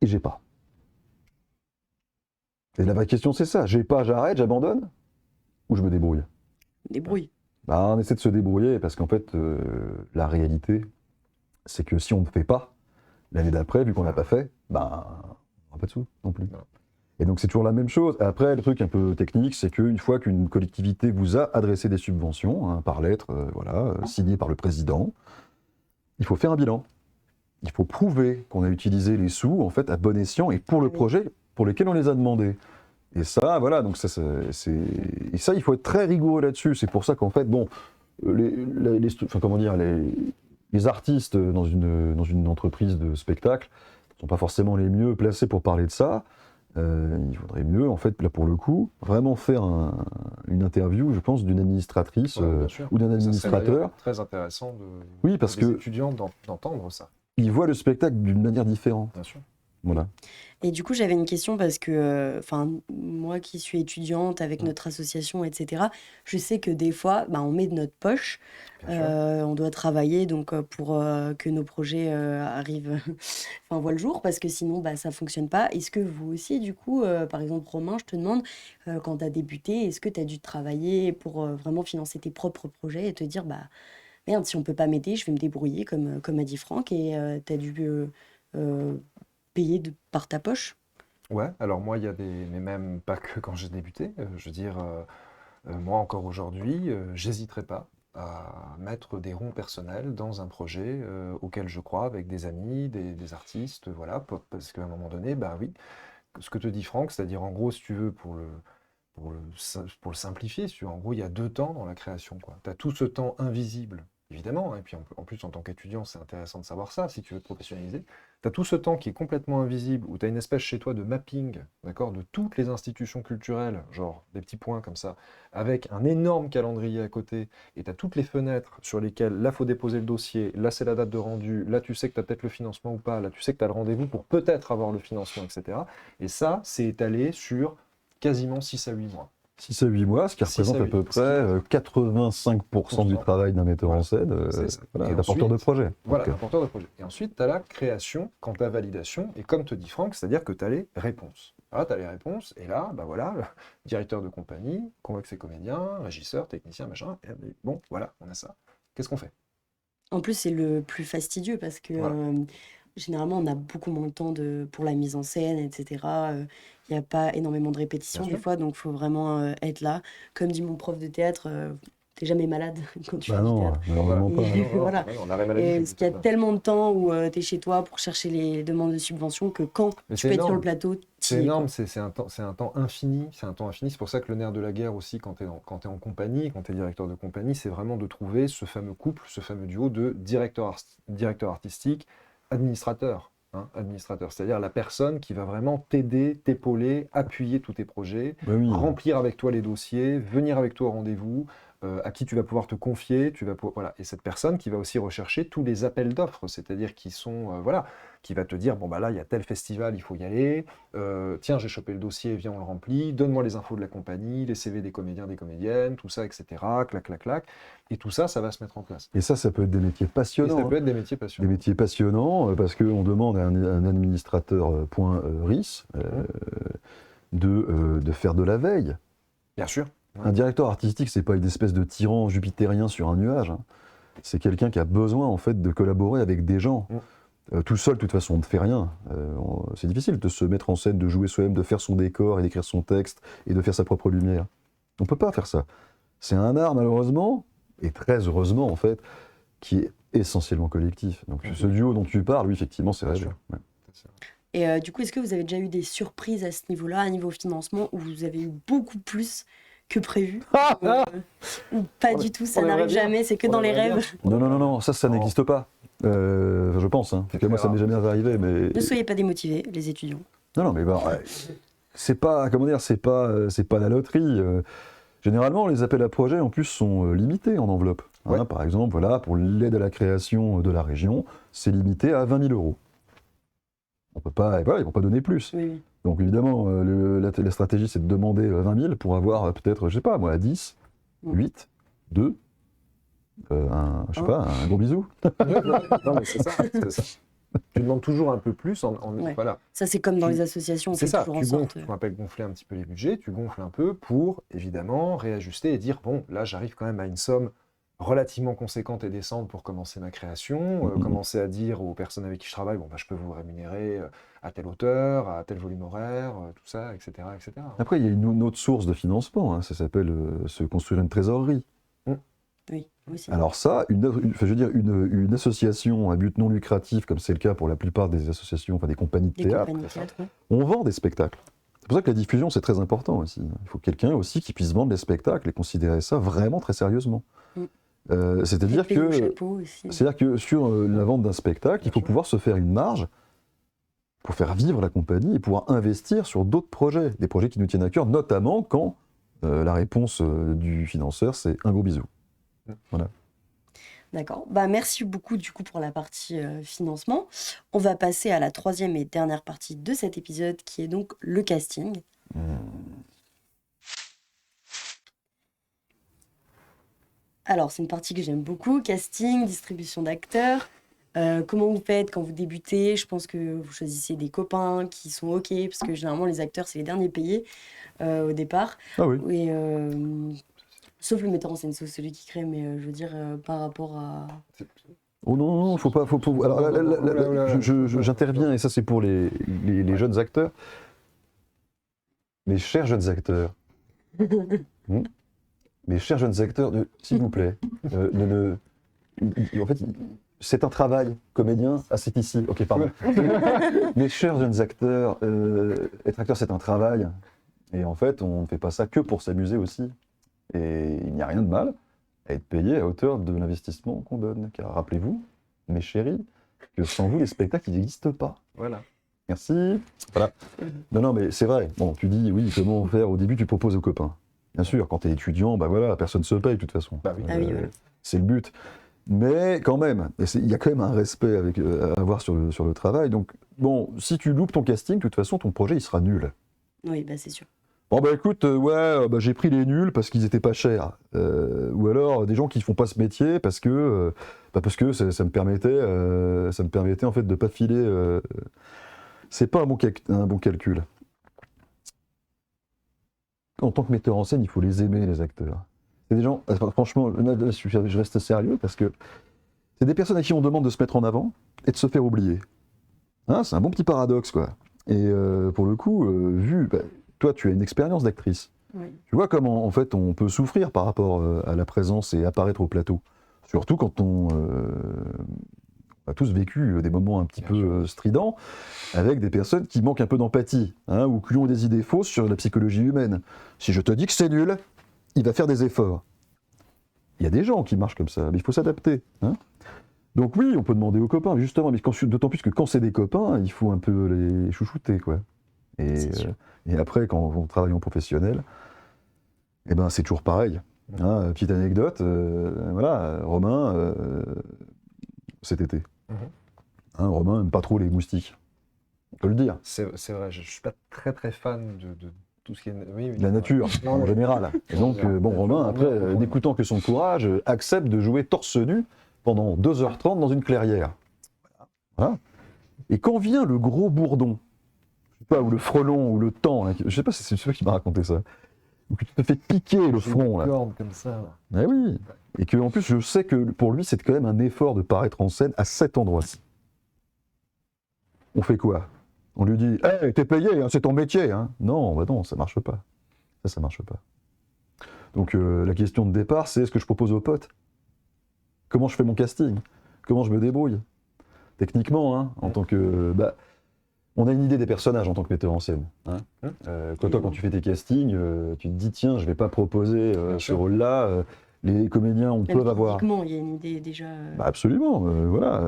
Et j'ai pas. Et la vraie question, c'est ça. J'ai pas, j'arrête, j'abandonne? Ou je me débrouille? Débrouille. Bah, on essaie de se débrouiller parce qu'en fait, la réalité, c'est que si on ne fait pas, l'année d'après, vu qu'on l'a pas fait, bah, on n'aura pas de sous non plus. Non. Et donc c'est toujours la même chose. Après, le truc un peu technique, c'est qu'une fois qu'une collectivité vous a adressé des subventions, hein, par lettre, signées par le président, il faut faire un bilan. Il faut prouver qu'on a utilisé les sous, en fait, à bon escient et pour le projet pour lequel on les a demandés. Et ça, voilà, donc ça, et ça, il faut être très rigoureux là-dessus. C'est pour ça qu'en fait, bon, les artistes dans une entreprise de spectacle ne sont pas forcément les mieux placés pour parler de ça. Il faudrait mieux, en fait, là pour le coup, vraiment faire une interview, je pense, d'une administratrice ou d'un Ça serait administrateur. d'ailleurs très intéressant Oui, parce pour les que étudiants d'entendre ça, ils voient le spectacle d'une manière différente. bien sûr. Voilà. Et du coup, j'avais une question parce que, moi qui suis étudiante avec notre association, etc., je sais que des fois, on met de notre poche, Bien sûr. on doit travailler donc pour que nos projets arrivent, voient le jour, parce que sinon, ça fonctionne pas. Est-ce que vous aussi, du coup, par exemple, Romain, je te demande, quand tu as débuté, est-ce que tu as dû travailler pour vraiment financer tes propres projets et te dire, merde, si on peut pas m'aider, je vais me débrouiller, comme a dit Franck, et tu as dû payer par ta poche? Ouais, alors moi, il y a mais même pas que quand j'ai débuté. Je veux dire, moi encore aujourd'hui, j'hésiterai pas à mettre des ronds personnels dans un projet auquel je crois, avec des amis, des artistes, voilà, parce qu'à un moment donné, bah oui, ce que te dit Franck, c'est-à-dire en gros, si tu veux, pour le simplifier, si tu veux, en gros, il y a deux temps dans la création, quoi. Tu as tout ce temps invisible évidemment, hein, et puis en plus, en tant qu'étudiant, c'est intéressant de savoir ça, si tu veux te professionnaliser. Tu as tout ce temps qui est complètement invisible, où tu as une espèce chez toi de mapping, d'accord, de toutes les institutions culturelles, genre des petits points comme ça, avec un énorme calendrier à côté, et tu as toutes les fenêtres sur lesquelles, là, faut déposer le dossier, là, c'est la date de rendu, là, tu sais que tu as peut-être le financement ou pas, là, tu sais que tu as le rendez-vous pour peut-être avoir le financement, etc. Et ça, c'est étalé sur quasiment 6 à 8 mois. 6 à 8 mois, ce qui 6 à représente à 8, peu près 85% du travail d'un metteur en scène, C'est ça. voilà, Et d'un porteur de ensuite, projet. Voilà, Donc, un porteur de projet. Et ensuite, tu as la création quand tu as validation. Et comme te dit Franck, c'est-à-dire que tu as les réponses. Là, tu as les réponses. Et là, bah voilà, le directeur de compagnie convoque ses comédiens, régisseurs, techniciens, machin. Et bon, voilà, on a ça. Qu'est-ce qu'on fait? En plus, c'est le plus fastidieux parce que Voilà. généralement, on a beaucoup moins de temps pour la mise en scène, etc. Il n'y a pas énormément de répétitions Bien des sûr. fois, donc il faut vraiment être là. Comme dit mon prof de théâtre, t'es jamais malade quand tu fais bah du non, théâtre. malheureusement pas. Et voilà. Ouais, on arrête maladie. Et parce qu'il y a tellement de temps où tu es chez toi pour chercher les demandes de subvention que quand Mais tu c'est peux être sur le énorme. plateau, C'est t'y es, énorme, quoi. c'est un temps infini, c'est un temps infini. C'est pour ça que le nerf de la guerre aussi, quand tu es en compagnie, quand tu es directeur de compagnie, c'est vraiment de trouver ce fameux couple, ce fameux duo de directeur artistique, administrateur. Hein, administrateur, c'est-à-dire la personne qui va vraiment t'aider, t'épauler, appuyer tous tes projets, Bah oui. remplir avec toi les dossiers, venir avec toi au rendez-vous, à qui tu vas pouvoir te confier, voilà. Et cette personne qui va aussi rechercher tous les appels d'offres, c'est-à-dire qui sont, voilà, qui va te dire, bon bah là, il y a tel festival, il faut y aller, tiens, j'ai chopé le dossier, viens, on le remplit, donne-moi les infos de la compagnie, les CV des comédiens, des comédiennes, tout ça, etc., clac, clac, clac. Et tout ça, ça va se mettre en place. Et ça peut être des métiers Et passionnants. ça peut Hein. être des métiers Des passionnants. métiers passionnants parce qu'on demande à un administrateur RIS de faire de la veille. Bien sûr. Un directeur artistique, c'est pas une espèce de tyran jupitérien sur un nuage. Hein. C'est quelqu'un qui a besoin en fait de collaborer avec des gens. Tout seul, de toute façon, on ne fait rien. C'est difficile de se mettre en scène, de jouer soi-même, de faire son décor et d'écrire son texte et de faire sa propre lumière. On peut pas faire ça. C'est un art, malheureusement, et très heureusement en fait, qui est essentiellement collectif. Donc ce duo dont tu parles, oui, effectivement, c'est Bien vrai. sûr. Ouais. Et du coup, est-ce que vous avez déjà eu des surprises à ce niveau-là, à niveau financement, où vous avez eu beaucoup plus que prévu ou pas du tout, ça on aimerait n'arrive bien. jamais, c'est que On dans les aimerait bien. rêves. Non, ça Non. n'existe pas. Je pense. Hein. En tout cas, moi, ça m'est jamais arrivé, mais Ne soyez pas démotivés, les étudiants. non, mais bon, c'est pas, comment dire, c'est pas la loterie. Généralement, les appels à projets, en plus, sont limités en enveloppe. Hein. Ouais. Par exemple, voilà, pour l'aide à la création de la région, c'est limité à 20 000 euros. On peut pas, voilà, ils vont pas donner plus. Oui, oui. Donc évidemment, la stratégie, c'est de demander 20 000 pour avoir peut-être, je sais pas, moi, 10, 8, 2, je sais pas, un gros bisou. Non, mais c'est ça. Tu demandes toujours un peu plus. Ouais. Voilà. Ça, c'est comme dans Tu- les associations, on C'est fait ça, toujours en tu sorte. gonfles, ce qu'on appelle gonfler un petit peu les budgets, tu gonfles un peu pour, évidemment, réajuster et dire, bon, là, j'arrive quand même à une somme relativement conséquente et décente pour commencer ma création, commencer à dire aux personnes avec qui je travaille, bon, bah, je peux vous rémunérer à telle hauteur, à tel volume horaire, tout ça, etc., etc. Après, il y a une autre source de financement, hein, ça s'appelle se construire une trésorerie. Oui, aussi. Alors ça, une association à but non lucratif, comme c'est le cas pour la plupart des associations, enfin des compagnies de Des théâtre, compagnies de théâtre, ouais. on vend des spectacles. C'est pour ça que la diffusion, c'est très important aussi. Il faut quelqu'un aussi qui puisse vendre des spectacles et considérer ça vraiment très sérieusement. C'est-à-dire Payer au que, chapeau aussi. sur la vente d'un spectacle, il faut pouvoir se faire une marge pour faire vivre la compagnie et pouvoir investir sur d'autres projets, des projets qui nous tiennent à cœur, notamment quand la réponse du financeur, c'est un gros bisou. Voilà. D'accord. Bah, merci beaucoup du coup pour la partie financement. On va passer à la troisième et dernière partie de cet épisode qui est donc le casting. Alors, c'est une partie que j'aime beaucoup, casting, distribution d'acteurs. Comment vous faites quand vous débutez? Je pense que vous choisissez des copains qui sont OK, parce que généralement, les acteurs, c'est les derniers payés au départ. Ah oui. Et, sauf le metteur en scène, sauf celui qui crée, mais je veux dire, par rapport à... Oh non, faut pas. Alors là, j'interviens, et ça c'est pour les jeunes acteurs. Mes chers jeunes acteurs, mes chers jeunes acteurs, s'il vous plaît, en fait, c'est un travail, comédien, c'est ici. Ok, pardon. Mes chers jeunes acteurs, être acteur c'est un travail, et en fait, on ne fait pas ça que pour s'amuser aussi. Et il n'y a rien de mal. à être payé à hauteur de l'investissement qu'on donne. Car rappelez-vous, mes chéris, que sans vous, les spectacles, ils n'existent pas. Voilà. Merci. Voilà. Non, mais c'est vrai. Bon, tu dis, oui, comment faire? Au début, tu proposes aux copains. Bien sûr, quand tu es étudiant, bah voilà, personne ne se paye de toute façon. Bah oui. Ah oui, voilà. C'est le but. Mais quand même, il y a quand même un respect à avoir sur le travail. Donc, bon, si tu loupes ton casting, de toute façon, ton projet, il sera nul. Oui, bah c'est sûr. Bon, bah écoute, j'ai pris les nuls parce qu'ils étaient pas chers. Ou alors, des gens qui font pas ce métier parce que ça me permettait en fait de pas filer. C'est pas un bon calcul. En tant que metteur en scène, il faut les aimer, les acteurs. C'est des gens, franchement, là, je reste sérieux parce que c'est des personnes à qui on demande de se mettre en avant et de se faire oublier. Hein, c'est un bon petit paradoxe, quoi. Et pour le coup, toi, tu as une expérience d'actrice. Oui. Tu vois comment, en fait, on peut souffrir par rapport à la présence et apparaître au plateau. Surtout quand on a tous vécu des moments un petit peu stridents avec des personnes qui manquent un peu d'empathie, hein, ou qui ont des idées fausses sur la psychologie humaine. Si je te dis que c'est nul, il va faire des efforts. Il y a des gens qui marchent comme ça, mais il faut s'adapter. Hein. Donc oui, on peut demander aux copains, justement, mais d'autant plus que quand c'est des copains, il faut un peu les chouchouter, quoi. Et après, quand on travaille en professionnel, eh ben, c'est toujours pareil. Hein, petite anecdote, voilà, Romain, cet été. Hein, Romain n'aime pas trop les moustiques. On peut le dire. C'est vrai, je ne suis pas très très fan de tout ce qui est... Oui, La nature, en général. Et donc, Romain, après, n'écoutant que son courage, accepte de jouer torse nu pendant 2h30 dans une clairière. Voilà. Et quand vient le gros bourdon, je sais pas, ou le frelon, ou le taon, je sais pas si c'est celui qui m'a raconté ça, ou que tu te fais piquer le front, là. Corne comme ça. Là. Eh oui. Et que en plus, je sais que pour lui, c'est quand même un effort de paraître en scène à cet endroit-ci. On fait quoi? On lui dit, hey, t'es payé, hein, c'est ton métier. Hein. Non, bah non, ça marche pas. Ça marche pas. Donc la question de départ, c'est ce que je propose aux potes. Comment je fais mon casting? Comment je me débrouille? Techniquement, hein, en tant que... on a une idée des personnages en tant que metteur en scène. Hein. Quand tu fais tes castings, tu te dis, tiens, je vais pas proposer ce rôle-là. Les comédiens, peuvent avoir... Techniquement, il y a une idée déjà... absolument, voilà.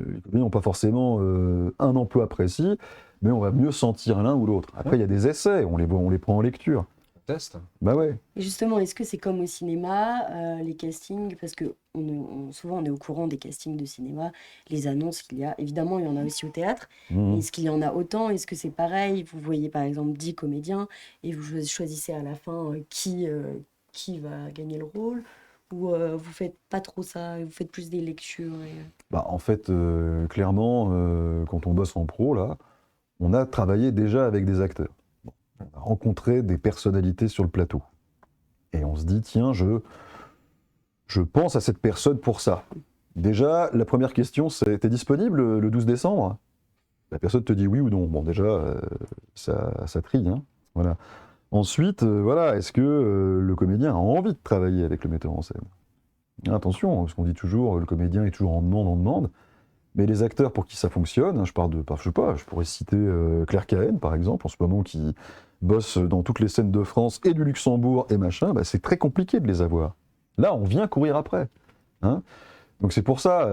Les comédiens n'ont pas forcément un emploi précis, mais on va mieux sentir l'un ou l'autre. Après, il y a des essais, on les prend en lecture. Test. Bah ouais. Et justement, est-ce que c'est comme au cinéma, les castings, parce que souvent on est au courant des castings de cinéma, les annonces qu'il y a, évidemment il y en a aussi au théâtre, mais est-ce qu'il y en a autant? Est-ce que c'est pareil? Vous voyez par exemple 10 comédiens et vous choisissez à la fin qui va gagner le rôle? Ou vous faites pas trop ça, vous faites plus des lectures En fait, clairement, quand on bosse en pro, là, on a travaillé déjà avec des acteurs. On a rencontré des personnalités sur le plateau. Et on se dit, tiens, je pense à cette personne pour ça. Déjà, la première question, c'est, t'es disponible le 12 décembre? La personne te dit oui ou non. Bon, déjà, ça trie. Hein. Voilà. Ensuite, est-ce que le comédien a envie de travailler avec le metteur en scène? Attention, parce qu'on dit toujours, le comédien est toujours en demande. Mais les acteurs pour qui ça fonctionne, hein, je pourrais citer Claire Cahen, par exemple, en ce moment, qui bosse dans toutes les scènes de France et du Luxembourg et machin, c'est très compliqué de les avoir. Là, on vient courir après. Hein. Donc c'est pour ça,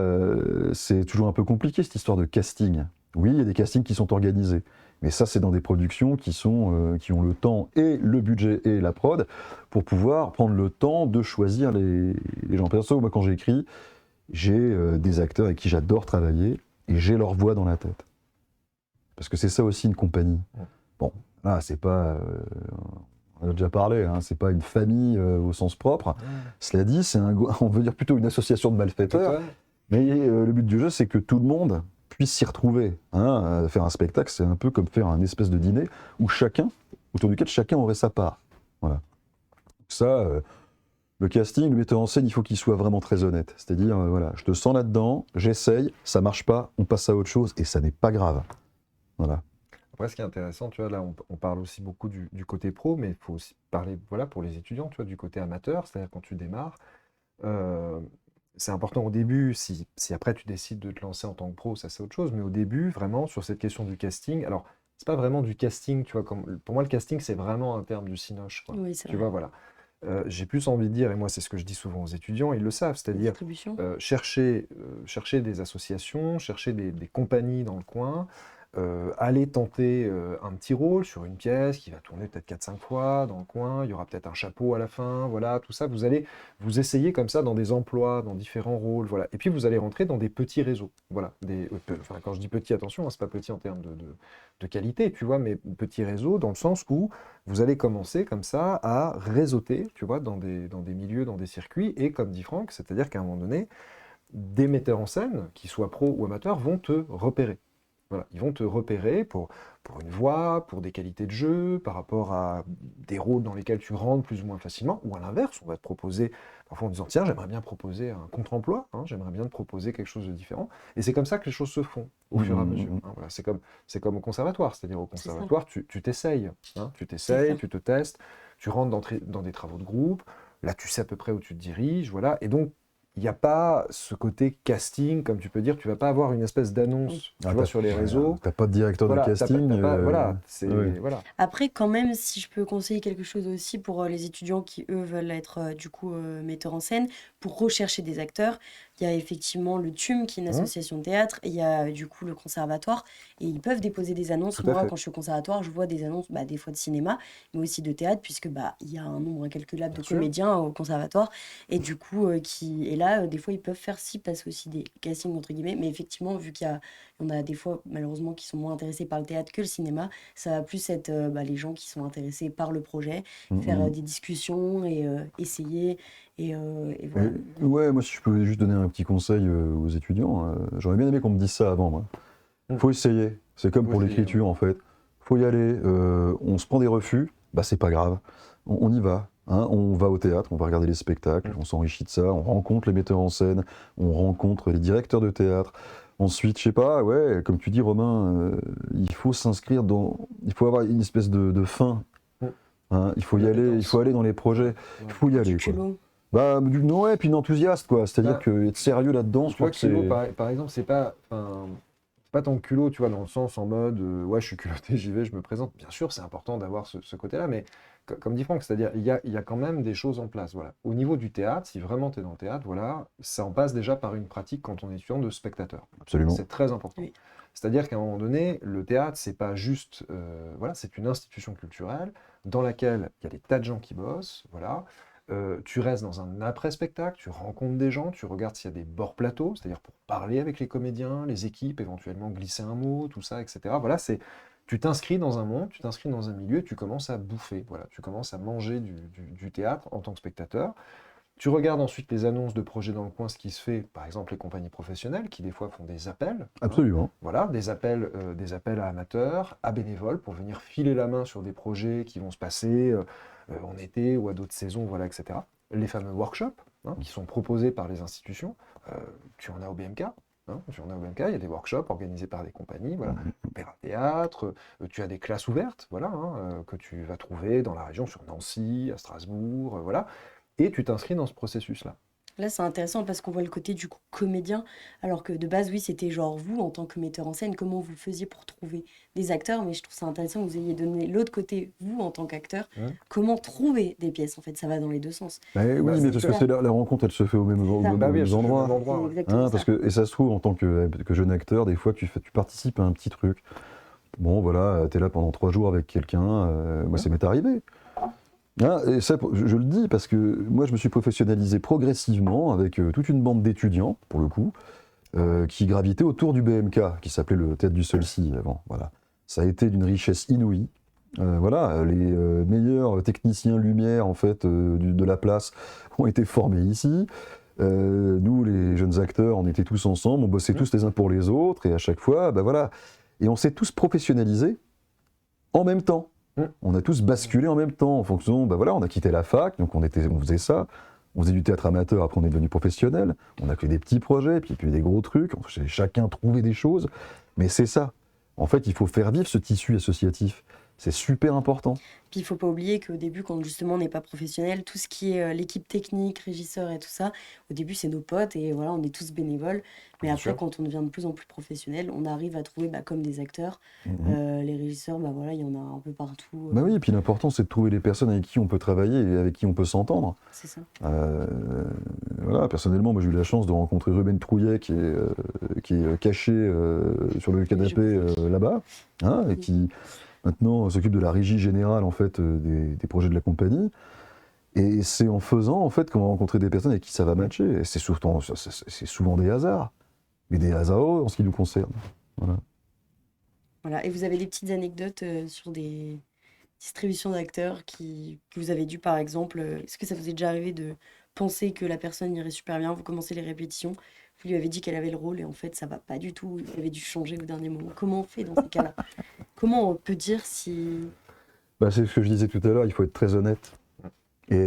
c'est toujours un peu compliqué, cette histoire de casting. Oui, il y a des castings qui sont organisés. Mais ça, c'est dans des productions qui ont le temps et le budget et la prod pour pouvoir prendre le temps de choisir les gens. Perso, moi, quand j'écris, j'ai des acteurs avec qui j'adore travailler et j'ai leur voix dans la tête. Parce que c'est ça aussi une compagnie. Bon, là, c'est pas... on en a déjà parlé, hein, c'est pas une famille au sens propre. Cela dit, on veut dire plutôt une association de malfaiteurs. Mais le but du jeu, c'est que tout le monde puisse s'y retrouver. Hein. Faire un spectacle, c'est un peu comme faire un espèce de dîner où autour duquel chacun aurait sa part. Voilà. Ça, le casting, le metteur en scène, il faut qu'il soit vraiment très honnête. C'est-à-dire, je te sens là-dedans, j'essaye, ça marche pas, on passe à autre chose, et ça n'est pas grave. Voilà. Après, ce qui est intéressant, tu vois, là, on parle aussi beaucoup du côté pro, mais il faut aussi parler, pour les étudiants, tu vois, du côté amateur, c'est-à-dire quand tu démarres. C'est important au début, si après tu décides de te lancer en tant que pro, ça c'est autre chose, mais au début, vraiment, sur cette question du casting, alors, c'est pas vraiment du casting, tu vois, pour moi, le casting, c'est vraiment un terme du cinoche, quoi. Oui, c'est Tu vrai. vois, voilà. J'ai plus envie de dire, et moi c'est ce que je dis souvent aux étudiants, ils le savent, c'est-à-dire Distribution. chercher des associations, chercher des compagnies dans le coin, aller tenter un petit rôle sur une pièce qui va tourner peut-être 4-5 fois dans le coin, il y aura peut-être un chapeau à la fin, voilà, tout ça, vous allez vous essayer comme ça dans des emplois, dans différents rôles, voilà. Et puis vous allez rentrer dans des petits réseaux, voilà. Enfin, quand je dis petit, attention, hein, c'est pas petit en termes de qualité, tu vois, mais petits réseaux dans le sens où vous allez commencer comme ça à réseauter, tu vois, dans des milieux, dans des circuits, et comme dit Franck, c'est-à-dire qu'à un moment donné, des metteurs en scène, qu'ils soient pros ou amateurs, vont te repérer. Voilà, ils vont te repérer pour une voix, pour des qualités de jeu, par rapport à des rôles dans lesquels tu rentres plus ou moins facilement, ou à l'inverse, on va te proposer, parfois en disant, tiens, j'aimerais bien proposer un contre-emploi, hein, j'aimerais bien te proposer quelque chose de différent. Et c'est comme ça que les choses se font, au fur et à mesure. Hein, voilà, c'est comme au conservatoire, c'est-à-dire au conservatoire, tu t'essayes, hein, tu t'essayes, tu te testes, tu rentres dans des travaux de groupe, là tu sais à peu près où tu te diriges, voilà, et donc il n'y a pas ce côté casting, comme tu peux dire, tu vas pas avoir une espèce d'annonce, tu vois, sur les réseaux. T'as pas de directeur Voilà, de casting. voilà, oui. voilà. Après, quand même, si je peux conseiller quelque chose aussi pour les étudiants qui, eux, veulent être du coup metteurs en scène, pour rechercher des acteurs, il y a effectivement le TUM, qui est une association de théâtre, et il y a du coup le conservatoire, et ils peuvent déposer des annonces. Tout à Moi, fait. quand je suis au conservatoire, je vois des annonces, des fois de cinéma, mais aussi de théâtre, puisque il y a un nombre incalculable de Bien sûr. comédiens au conservatoire, et du coup, et là, des fois, ils peuvent faire passer aussi des castings, entre guillemets, mais effectivement, vu qu'il y en a des fois, malheureusement, qui sont moins intéressés par le théâtre que le cinéma, ça va plus être les gens qui sont intéressés par le projet, faire des discussions et essayer. Et voilà. Ouais, moi si je peux juste donner un petit conseil aux étudiants, j'aurais bien aimé qu'on me dise ça avant. Moi. Faut essayer, c'est comme Faut pour essayer, l'écriture en fait. Faut y aller, on se prend des refus, c'est pas grave, on y va. Hein, on va au théâtre, on va regarder les spectacles, on s'enrichit de ça, on rencontre les metteurs en scène, on rencontre les directeurs de théâtre. Ensuite, je sais pas, ouais, comme tu dis Romain, il faut s'inscrire il faut avoir une espèce de fin. Hein, il faut y aller, il faut aller dans les projets, il faut y aller. Quoi. Culot. Non, ouais, puis une enthousiaste, quoi. C'est-à-dire Bah, que être sérieux là-dedans, je Tu vois, crois que c'est. culot, par exemple, c'est pas tant culot, tu vois, dans le sens en mode, ouais, je suis culotté, j'y vais, je me présente. Bien sûr, c'est important d'avoir ce côté-là, mais comme dit Franck, c'est-à-dire, il y a quand même des choses en place, voilà. Au niveau du théâtre, si vraiment tu es dans le théâtre, voilà, ça en passe déjà par une pratique quand on est étudiant de spectateur. Absolument. C'est très important. Oui. C'est-à-dire qu'à un moment donné, le théâtre, c'est pas juste, voilà, c'est une institution culturelle dans laquelle il y a des tas de gens qui bossent, voilà. Tu restes dans un après-spectacle, tu rencontres des gens, tu regardes s'il y a des bords plateaux, c'est-à-dire pour parler avec les comédiens, les équipes, éventuellement glisser un mot, tout ça, etc. Voilà, tu t'inscris dans un monde, tu t'inscris dans un milieu, et tu commences à bouffer, voilà, tu commences à manger du théâtre en tant que spectateur. Tu regardes ensuite les annonces de projets dans le coin, ce qui se fait, par exemple les compagnies professionnelles qui des fois font des appels. Hein, Absolument. voilà, des appels à amateurs, à bénévoles pour venir filer la main sur des projets qui vont se passer en été ou à d'autres saisons, voilà, etc. Les fameux workshops qui sont proposés par les institutions. Tu en as au BMK. Tu en as au BMK, il y a des workshops organisés par des compagnies, voilà, Opéra Théâtre, tu as des classes ouvertes, voilà, que tu vas trouver dans la région, sur Nancy, à Strasbourg, voilà. Et tu t'inscris dans ce processus-là. Là, c'est intéressant parce qu'on voit le côté du coup comédien, alors que de base, oui, c'était genre vous, en tant que metteur en scène, comment vous faisiez pour trouver des acteurs, mais je trouve ça intéressant que vous ayez donné l'autre côté, vous, en tant qu'acteur, comment trouver des pièces, en fait, ça va dans les deux sens. Oui, mais parce que c'est la rencontre, elle se fait au même C'est ça. au Bah oui, même elle se fait au même endroit. endroit, C'est ouais. exactement Parce ça. que, et ça se trouve, en tant que jeune acteur, des fois, tu participes à un petit truc. Bon, voilà, t'es là pendant 3 jours avec quelqu'un. Moi, ça m'est arrivé. Hein, et ça, je le dis parce que moi, je me suis professionnalisé progressivement avec toute une bande d'étudiants, pour le coup, qui gravitaient autour du BMK, qui s'appelait le Théâtre du Seul-Si avant. Voilà. Ça a été d'une richesse inouïe. Voilà, les meilleurs techniciens lumière en fait de la place ont été formés ici. Nous, les jeunes acteurs, on était tous ensemble, on bossait tous les uns pour les autres, et à chaque fois, voilà. Et on s'est tous professionnalisés en même temps. On a tous basculé en même temps, en fonction, voilà, on a quitté la fac, donc on faisait ça. On faisait du théâtre amateur, après on est devenu professionnel. On a fait des petits projets, puis des gros trucs. Chacun trouvait des choses. Mais c'est ça. En fait, il faut faire vivre ce tissu associatif. C'est super important. Puis il faut pas oublier qu'au début, quand justement on n'est pas professionnel, tout ce qui est l'équipe technique, régisseur et tout ça, au début c'est nos potes et voilà, on est tous bénévoles. Mais Bien après, sûr. quand on devient de plus en plus professionnel, on arrive à trouver comme des acteurs. Mhm. Les régisseurs, voilà, il y en a un peu partout. Bah oui, et puis l'important, c'est de trouver les personnes avec qui on peut travailler et avec qui on peut s'entendre. C'est ça. Euh, voilà, personnellement, moi j'ai eu la chance de rencontrer Ruben Trouillet qui est caché sur le canapé là-bas, hein, et qui maintenant s'occupe de la régie générale en fait des projets de la compagnie. Et c'est en faisant en fait qu'on va rencontrer des personnes avec qui ça va matcher. Et c'est souvent des hasards, mais des hasards en ce qui nous concerne. Voilà. Voilà. Et vous avez des petites anecdotes sur des distributions d'acteurs que vous avez dû, par exemple, est-ce que ça vous est déjà arrivé de penser que la personne irait super bien, vous commencez les répétitions, vous lui avez dit qu'elle avait le rôle et en fait ça va pas du tout, il avait dû changer au dernier moment. Comment on fait dans ces cas-là? Comment on peut dire si... Bah, c'est ce que je disais tout à l'heure, il faut être très honnête. Et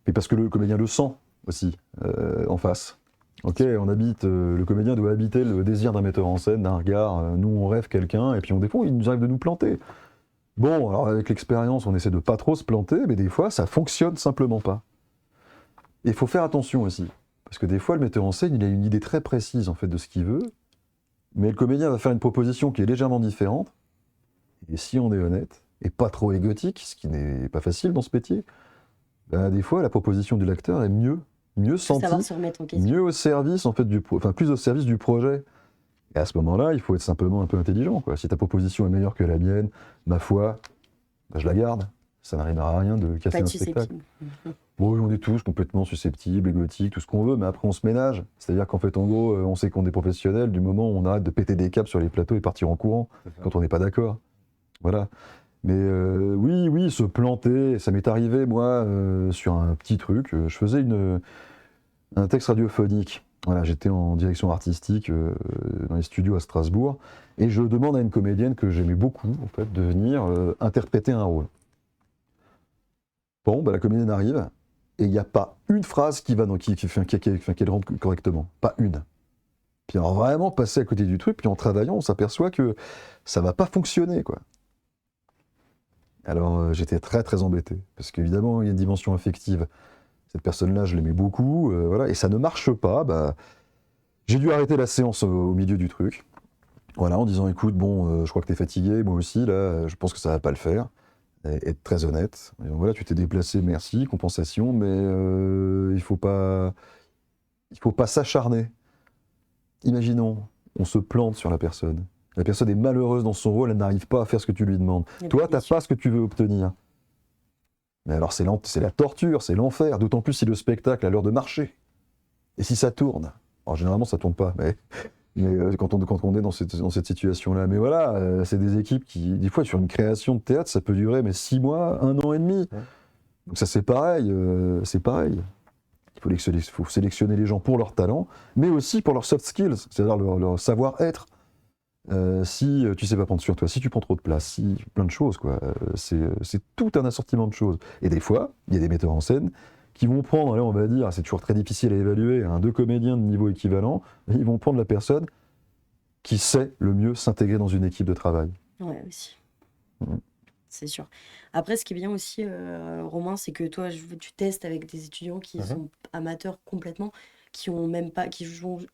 mais parce que le comédien le sent aussi en face. Ok, le comédien doit habiter le désir d'un metteur en scène, d'un regard. Nous, on rêve quelqu'un, et puis des fois, il nous arrive de nous planter. Bon, alors avec l'expérience, on essaie de pas trop se planter, mais des fois, ça fonctionne simplement pas. Et il faut faire attention aussi, parce que des fois, le metteur en scène, il a une idée très précise en fait de ce qu'il veut, mais le comédien va faire une proposition qui est légèrement différente. Et si on est honnête, et pas trop égotique, ce qui n'est pas facile dans ce métier, bah, des fois, la proposition de l'acteur est mieux faut sentie, savoir se remettre en question? mieux au service en fait plus au service du projet. Et à ce moment-là, il faut être simplement un peu intelligent, quoi. Si ta proposition est meilleure que la mienne, ma foi, bah, je la garde. Ça n'arrivera à rien de casser Pas un être spectacle. susceptible. Bon, oui, on est tous complètement susceptibles, égotiques, tout ce qu'on veut, mais après on se ménage. C'est-à-dire qu'en fait, en gros, on sait qu'on est professionnel du moment où on arrête de péter des câbles sur les plateaux et partir en courant quand on n'est pas d'accord. Voilà. Mais oui, se planter, ça m'est arrivé, moi, sur un petit truc. Je faisais un texte radiophonique. Voilà, j'étais en direction artistique dans les studios à Strasbourg, et je demande à une comédienne que j'aimais beaucoup, en fait, de venir interpréter un rôle. Bon, bah, la comédienne arrive, et il n'y a pas une phrase qu'elle rentre correctement. Pas une. Puis alors vraiment passer à côté du truc, puis en travaillant, on s'aperçoit que ça va pas fonctionner, quoi. Alors j'étais très très embêté, parce qu'évidemment il y a une dimension affective. Cette personne-là, je l'aimais beaucoup, voilà, et ça ne marche pas. Bah, j'ai dû arrêter la séance au milieu du truc, voilà, en disant écoute, bon, je crois que t'es fatigué, moi aussi, là, je pense que ça va pas le faire. Et être très honnête. Et donc, voilà, tu t'es déplacé, merci, compensation, mais il faut pas s'acharner. Imaginons, on se plante sur la personne. La personne est malheureuse dans son rôle, elle n'arrive pas à faire ce que tu lui demandes. Il y a Toi, des t'as blessures. pas ce que tu veux obtenir. Mais alors c'est la torture, c'est l'enfer, d'autant plus si le spectacle a l'heure de marcher. Et si ça tourne. Alors généralement ça tourne pas, mais quand on est dans cette situation-là. Mais voilà, c'est des équipes qui, des fois sur une création de théâtre, ça peut durer 6 mois, 1 an et demi. Ouais. Donc ça c'est pareil, c'est pareil. Il faut sélectionner les gens pour leur talent, mais aussi pour leurs soft skills, c'est-à-dire leur savoir-être. Si tu sais pas prendre sur toi, si tu prends trop de place, si plein de choses, quoi. C'est tout un assortiment de choses. Et des fois, il y a des metteurs en scène qui vont prendre, allez, on va dire, c'est toujours très difficile à évaluer, deux comédiens de niveau équivalent, ils vont prendre la personne qui sait le mieux s'intégrer dans une équipe de travail. Ouais, aussi. Mhm. C'est sûr. Après, ce qui est bien aussi, Romain, c'est que toi, tu testes avec des étudiants qui Mhm. sont amateurs complètement, qui ont même pas,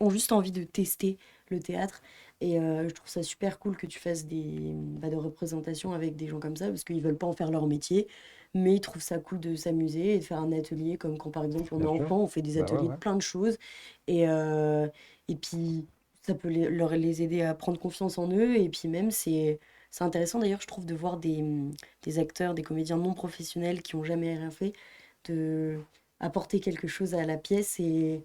ont juste envie de tester le théâtre. Et je trouve ça super cool que tu fasses des représentations avec des gens comme ça, parce qu'ils veulent pas en faire leur métier, mais ils trouvent ça cool de s'amuser et de faire un atelier, comme quand par exemple on est Bien sûr. enfant, on fait des Bah ouais, ateliers de ouais. plein de choses. Et puis, ça peut les aider à prendre confiance en eux. Et puis même, c'est intéressant d'ailleurs, je trouve, de voir des acteurs, des comédiens non professionnels qui ont jamais rien fait, de apporter quelque chose à la pièce. Et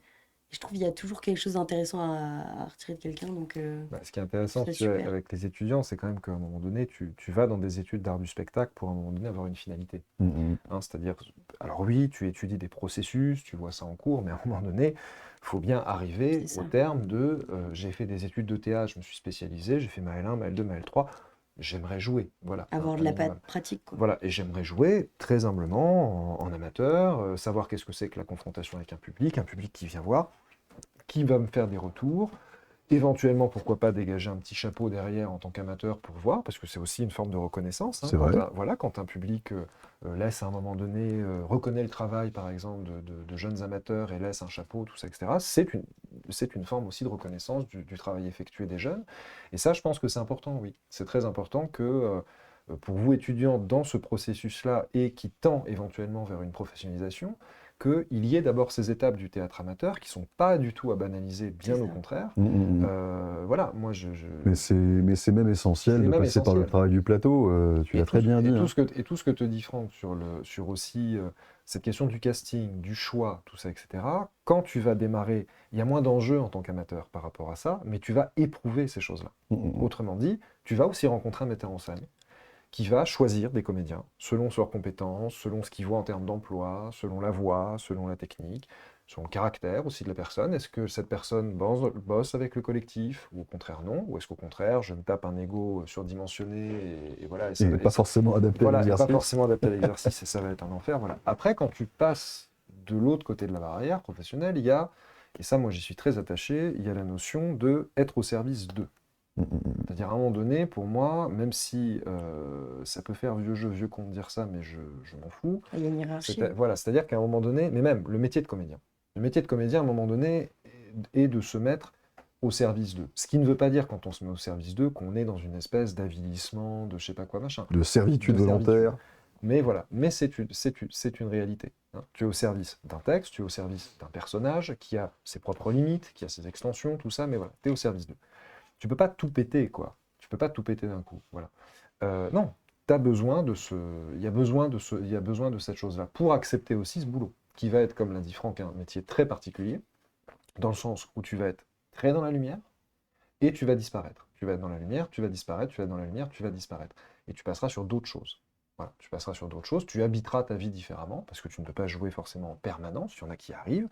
je trouve qu'il y a toujours quelque chose d'intéressant à retirer de quelqu'un. Donc, Bah, ce qui est je intéressant, trouve ça si tu veux, super. avec les étudiants, c'est quand même qu'à un moment donné, tu vas dans des études d'art du spectacle pour à un moment donné avoir une finalité. Mhm. Hein, c'est-à-dire, alors oui, tu étudies des processus, tu vois ça en cours, mais à un moment donné, il faut bien arriver C'est au ça. terme de j'ai fait des études de théâtre, je me suis spécialisé, j'ai fait ma L1, ma L2, ma L3, j'aimerais jouer, voilà, Avoir un de la minimum. pratique, quoi. Voilà, et j'aimerais jouer très humblement, en amateur, savoir qu'est-ce que c'est que la confrontation avec un public qui vient voir, qui va me faire des retours, Éventuellement, pourquoi pas dégager un petit chapeau derrière en tant qu'amateur pour voir, parce que c'est aussi une forme de reconnaissance. C'est vrai. Voilà, quand un public laisse à un moment donné, reconnaît le travail, par exemple, de jeunes amateurs et laisse un chapeau, tout ça, etc., c'est une forme aussi de reconnaissance du travail effectué des jeunes. Et ça, je pense que c'est important, oui. C'est très important que pour vous, étudiants, dans ce processus-là, et qui tend éventuellement vers une professionnalisation, qu'il y ait d'abord ces étapes du théâtre amateur qui ne sont pas du tout à banaliser, bien C'est au ça. contraire. Mm. Voilà, moi Mais c'est même essentiel C'est de même passer par le essentiel. travail du plateau, tu l'as très bien dit. Hein. Et tout ce que te dit Franck sur aussi cette question du casting, du choix, tout ça, etc., quand tu vas démarrer, il y a moins d'enjeux en tant qu'amateur par rapport à ça, mais tu vas éprouver ces choses-là. Mm. Autrement dit, tu vas aussi rencontrer un metteur en scène qui va choisir des comédiens selon leurs compétences, selon ce qu'il voit en termes d'emploi, selon la voix, selon la technique, selon le caractère aussi de la personne. Est-ce que cette personne bosse avec le collectif ou au contraire non? Ou est-ce qu'au contraire, je me tape un ego surdimensionné et voilà, et Et pas forcément adapté à voilà, et pas l'exercice. forcément adapté à l'exercice et ça va être un enfer. Voilà. Après, quand tu passes de l'autre côté de la barrière professionnelle, il y a, et ça moi j'y suis très attaché, il y a la notion de être au service d'eux. Mm. C'est-à-dire, à un moment donné, pour moi, même si ça peut faire vieux jeu, vieux con de dire ça, mais je m'en fous, Il y a une hiérarchie. voilà, c'est-à-dire qu'à un moment donné, mais même le métier de comédien, à un moment donné, est de se mettre au service d'eux. Ce qui ne veut pas dire, quand on se met au service d'eux, qu'on est dans une espèce d'avilissement, de je sais pas quoi, machin. De servitude De servitude. volontaire. Mais voilà, mais c'est une réalité. Hein. Tu es au service d'un texte, tu es au service d'un personnage qui a ses propres limites, qui a ses extensions, tout ça, mais voilà, tu es au service d'eux. Tu peux pas tout péter, quoi. Tu peux pas tout péter d'un coup. Voilà. Non, t'as besoin de il y a besoin il y a besoin de cette chose-là pour accepter aussi ce boulot, qui va être, comme l'a dit Franck, un métier très particulier, dans le sens où tu vas être très dans la lumière et tu vas disparaître. Tu vas être dans la lumière, tu vas disparaître, tu vas être dans la lumière, tu vas disparaître. Et tu passeras sur d'autres choses. Voilà, tu passeras sur d'autres choses, tu habiteras ta vie différemment, parce que tu ne peux pas jouer forcément en permanence, il y en a qui arrivent,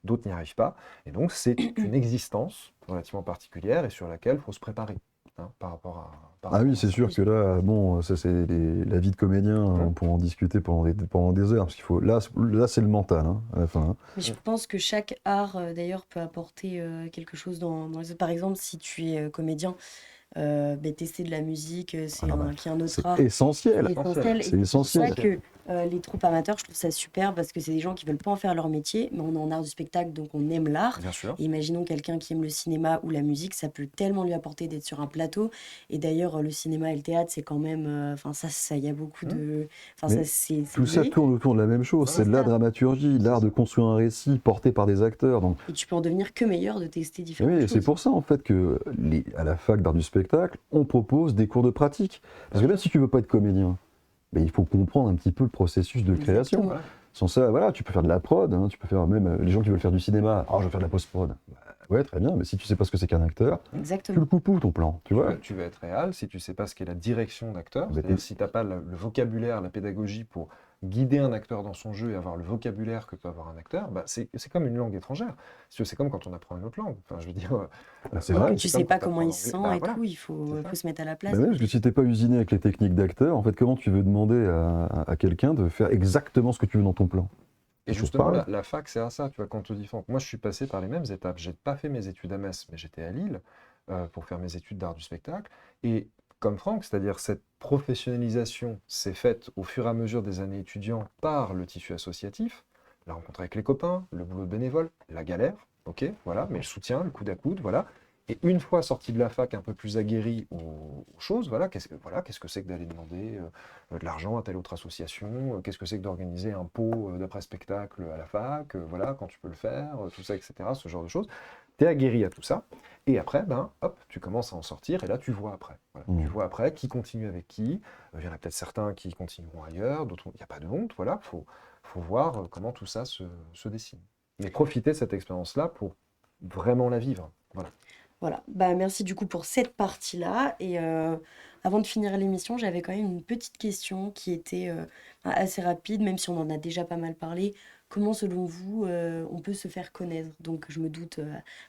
d'autres n'y arrivent pas. Et donc, c'est une existence relativement particulière et sur laquelle il faut se préparer hein, par rapport à. Ah oui, c'est sûr que là, bon, ça c'est la vie de comédien, on pourra en discuter pendant des heures, parce qu'il faut. Là c'est le mental, hein, à la fin. Hein. Mais je pense que chaque art, d'ailleurs, peut apporter quelque chose dans les autres. Par exemple, si tu es comédien, tester de la musique, Ah non, qui est un autre c'est art essentiel. essentiel. Et C'est c'est pour ça essentiel. que les troupes amateurs, je trouve ça super parce que c'est des gens qui veulent pas en faire leur métier, mais on est en art du spectacle, donc on aime l'art. Bien sûr. Et imaginons quelqu'un qui aime le cinéma ou la musique, ça peut tellement lui apporter d'être sur un plateau. Et d'ailleurs, le cinéma et le théâtre, c'est quand même, enfin il y a beaucoup de, enfin Mais ça c'est Tout ça lié. tourne autour de la même chose, Ouais, c'est de la ça. dramaturgie, l'art de construire un récit porté par des acteurs. Donc, Et tu peux en devenir que meilleur de tester oui, différentes et c'est choses. pour ça en fait que à la fac d'art du spectacle, on propose des cours de pratique. Parce que même si tu veux pas être comédien, ben, il faut comprendre un petit peu le processus de création. Exactement. Voilà. Sans ça, voilà, tu peux faire de la prod, hein, tu peux faire même les gens qui veulent faire du cinéma. Ah, je veux faire de la post-prod. Bah, ouais, très bien, mais si tu sais pas ce que c'est qu'un acteur, tu Exactement. le coupes où ton plan, tu vois? Tu vas être réel si tu sais pas ce qu'est la direction d'acteur, Bah, c'est-à-dire t'es- si tu n'as pas le vocabulaire, la pédagogie pour guider un acteur dans son jeu et avoir le vocabulaire que peut avoir un acteur, bah c'est comme une langue étrangère. C'est comme quand on apprend une autre langue. Enfin, je veux dire, Ah, c'est Et vrai. que tu c'est sais comme pas quand comment il t'apprends se sent l'anglais. Bah, et voilà, tout, c'est ça. faut se mettre à la place. Bah ouais, parce que si t'es pas usiné avec les techniques d'acteur, en fait, comment tu veux demander à quelqu'un de faire exactement ce que tu veux dans ton plan? Et Toujours justement, pareil. la fac, c'est à ça, tu vois, quand on te dit, Franck, moi je suis passé par les mêmes étapes. J'ai pas fait mes études à Metz, mais j'étais à Lille pour faire mes études d'art du spectacle. Et comme Franck, c'est-à-dire cette professionnalisation s'est faite au fur et à mesure des années étudiants par le tissu associatif, la rencontre avec les copains, le boulot de bénévole, la galère, ok, voilà, mais le soutien, le coude à coude, voilà. Et une fois sorti de la fac un peu plus aguerri aux choses, voilà, qu'est-ce que c'est que d'aller demander de l'argent à telle autre association, qu'est-ce que c'est que d'organiser un pot d'après-spectacle à la fac, voilà, quand tu peux le faire, tout ça, etc., ce genre de choses. Tu es aguerri à tout ça, et après, ben, hop, tu commences à en sortir, et là, tu vois après. Voilà. Tu vois après qui continue avec qui, il y en a peut-être certains qui continueront ailleurs, d'autres, il n'y a pas de honte, voilà, faut voir comment tout ça se dessine. Mais profiter de cette expérience-là pour vraiment la vivre, voilà. Voilà. Bah, merci du coup pour cette partie-là. Et avant de finir l'émission, j'avais quand même une petite question qui était assez rapide, même si on en a déjà pas mal parlé. Comment, selon vous, on peut se faire connaître? Donc, je me doute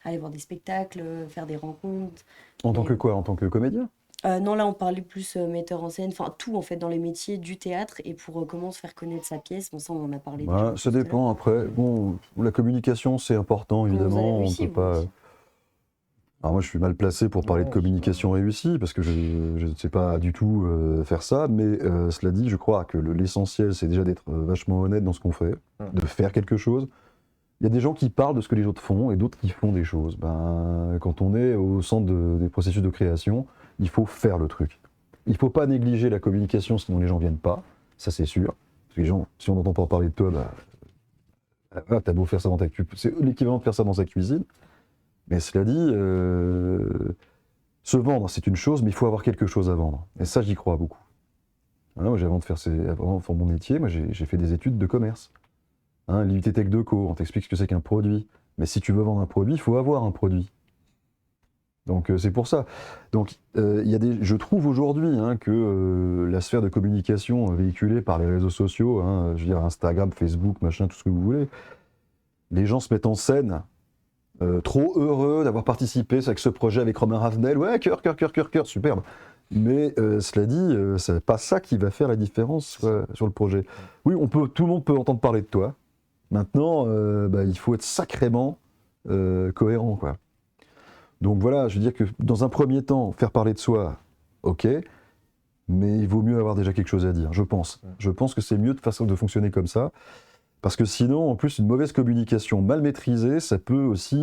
aller voir des spectacles, faire des rencontres. En tant Mais que quoi? En tant que comédien? non, là, on parlait plus metteur en scène, enfin tout en fait dans les métiers du théâtre et pour comment se faire connaître sa pièce. Bon, ça, on en a parlé déjà un Bah, peu ça tout à l'heure. dépend après. Bon, la communication, c'est important, Comment vous avez évidemment. On réussi, peut vous pas. aussi? Alors moi, je suis mal placé pour parler de Non, c'est pas... communication réussie, parce que je ne sais pas du tout faire ça, mais cela dit, je crois que l'essentiel, c'est déjà d'être vachement honnête dans ce qu'on fait, de faire quelque chose. Il y a des gens qui parlent de ce que les autres font, et d'autres qui font des choses. Ben, quand on est au centre des processus de création, il faut faire le truc. Il ne faut pas négliger la communication, sinon les gens ne viennent pas, ça c'est sûr. Parce que les gens, si on n'entend pas parler de toi, bah, t'as beau faire ça dans ta cuisine, c'est l'équivalent de faire ça dans sa cuisine. Mais cela dit, se vendre, c'est une chose, mais il faut avoir quelque chose à vendre. Et ça, j'y crois beaucoup. Voilà, moi, avant de faire mon métier, moi, j'ai fait des études de commerce. Hein, l'IUT Tech de Co, on t'explique ce que c'est qu'un produit. Mais si tu veux vendre un produit, il faut avoir un produit. Donc c'est pour ça. Donc je trouve aujourd'hui hein, que la sphère de communication véhiculée par les réseaux sociaux, hein, je veux dire Instagram, Facebook, machin, tout ce que vous voulez, les gens se mettent en scène. Trop heureux d'avoir participé avec ce projet avec Romain Ravenel. Ouais, cœur, cœur, cœur, cœur, cœur, superbe. Mais cela dit, c'est pas ça qui va faire la différence sur le projet. Oui, tout le monde peut entendre parler de toi. Maintenant, bah, il faut être sacrément cohérent, quoi. Donc voilà, je veux dire que dans un premier temps, faire parler de soi, ok, mais il vaut mieux avoir déjà quelque chose à dire, je pense. Je pense que c'est mieux de fonctionner comme ça. Parce que sinon, en plus, une mauvaise communication mal maîtrisée, ça peut aussi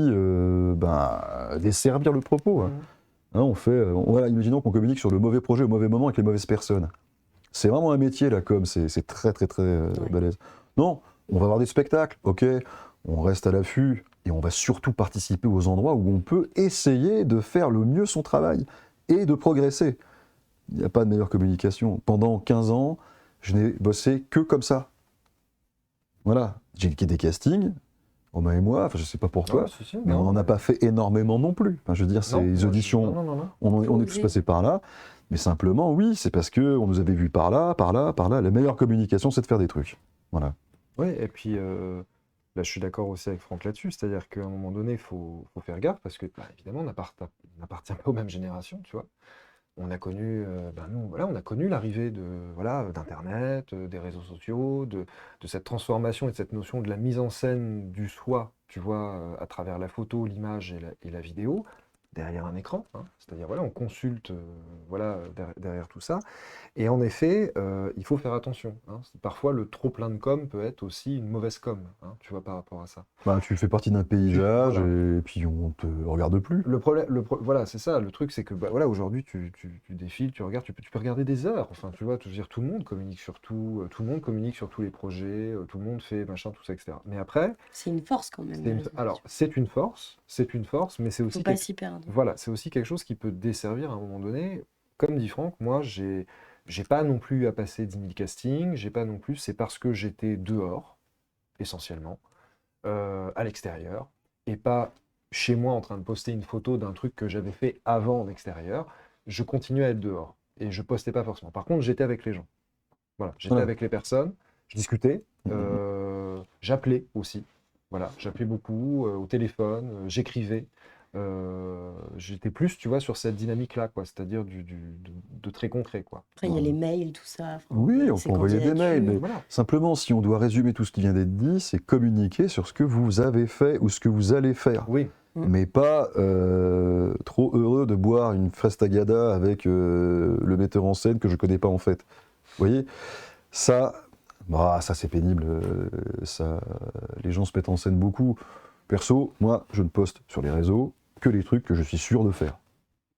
desservir le propos. Hein. Hein, voilà, imaginons qu'on communique sur le mauvais projet au mauvais moment avec les mauvaises personnes. C'est vraiment un métier, la com, c'est très, très, très balèze. Non, on va avoir des spectacles, ok, on reste à l'affût et on va surtout participer aux endroits où on peut essayer de faire le mieux son travail et de progresser. Il n'y a pas de meilleure communication. Pendant 15 ans, je n'ai bossé que comme ça. Voilà, j'ai des castings, Romain et moi, enfin je sais pas pour toi, mais on n'en a pas fait énormément non plus. Enfin, je veux dire, ces auditions, on est tous passés par là, mais simplement, oui, c'est parce qu'on nous avait vus par là, par là, par là. La meilleure communication, c'est de faire des trucs. Voilà. Oui, et puis là, je suis d'accord aussi avec Franck là-dessus, c'est-à-dire qu'à un moment donné, il faut faire gaffe, parce que, bah, évidemment, on n'appartient pas aux mêmes générations, tu vois. On a connu, nous, voilà, on a connu l'arrivée d'Internet, des réseaux sociaux, de cette transformation et de cette notion de la mise en scène du soi, tu vois, à travers la photo, l'image et la vidéo, derrière un écran, hein. C'est-à-dire, voilà, on consulte, voilà, derrière tout ça. Et en effet, il faut faire attention, hein. Parfois, le trop plein de com peut être aussi une mauvaise com, hein, tu vois, par rapport à ça. Bah, tu fais partie d'un paysage Voilà. et puis on te regarde plus. Le problème, voilà, c'est ça. Le truc, c'est que bah, voilà, aujourd'hui, tu défiles, tu regardes, tu peux regarder des heures. Enfin, tu vois, je veux dire, tout le monde communique sur tout, tout le monde communique sur tous les projets, tout le monde fait machin, tout ça, etc. Mais après, C'est une force quand même. Les réseaux alors sociaux. c'est une force, mais c'est Faut aussi pas s'y perdre. voilà, c'est aussi quelque chose qui peut desservir à un moment donné. Comme dit Franck, moi, j'ai pas non plus à passer 10 000 castings, j'ai pas non plus, c'est parce que j'étais dehors, essentiellement, à l'extérieur, et pas chez moi en train de poster une photo d'un truc que j'avais fait avant en extérieur. Je continuais à être dehors, et je postais pas forcément. Par contre, j'étais avec les gens. Voilà, j'étais Voilà. avec les personnes, je discutais, Mhm. j'appelais aussi. Voilà, j'appelais beaucoup au téléphone, j'écrivais. J'étais plus, tu vois, sur cette dynamique-là, quoi, c'est-à-dire de très concret, quoi. Après, il y a les mails, tout ça. Enfin, Oui, on c'est peut envoyer des mails, mais Voilà. simplement, si on doit résumer tout ce qui vient d'être dit, c'est communiquer sur ce que vous avez fait ou ce que vous allez faire. Oui, Mais pas trop heureux de boire une Frestagada avec le metteur en scène que je connais pas en fait. Vous voyez, ça, ça c'est pénible. Les gens se mettent en scène beaucoup. Perso, moi, je ne poste sur les réseaux que les trucs que je suis sûr de faire.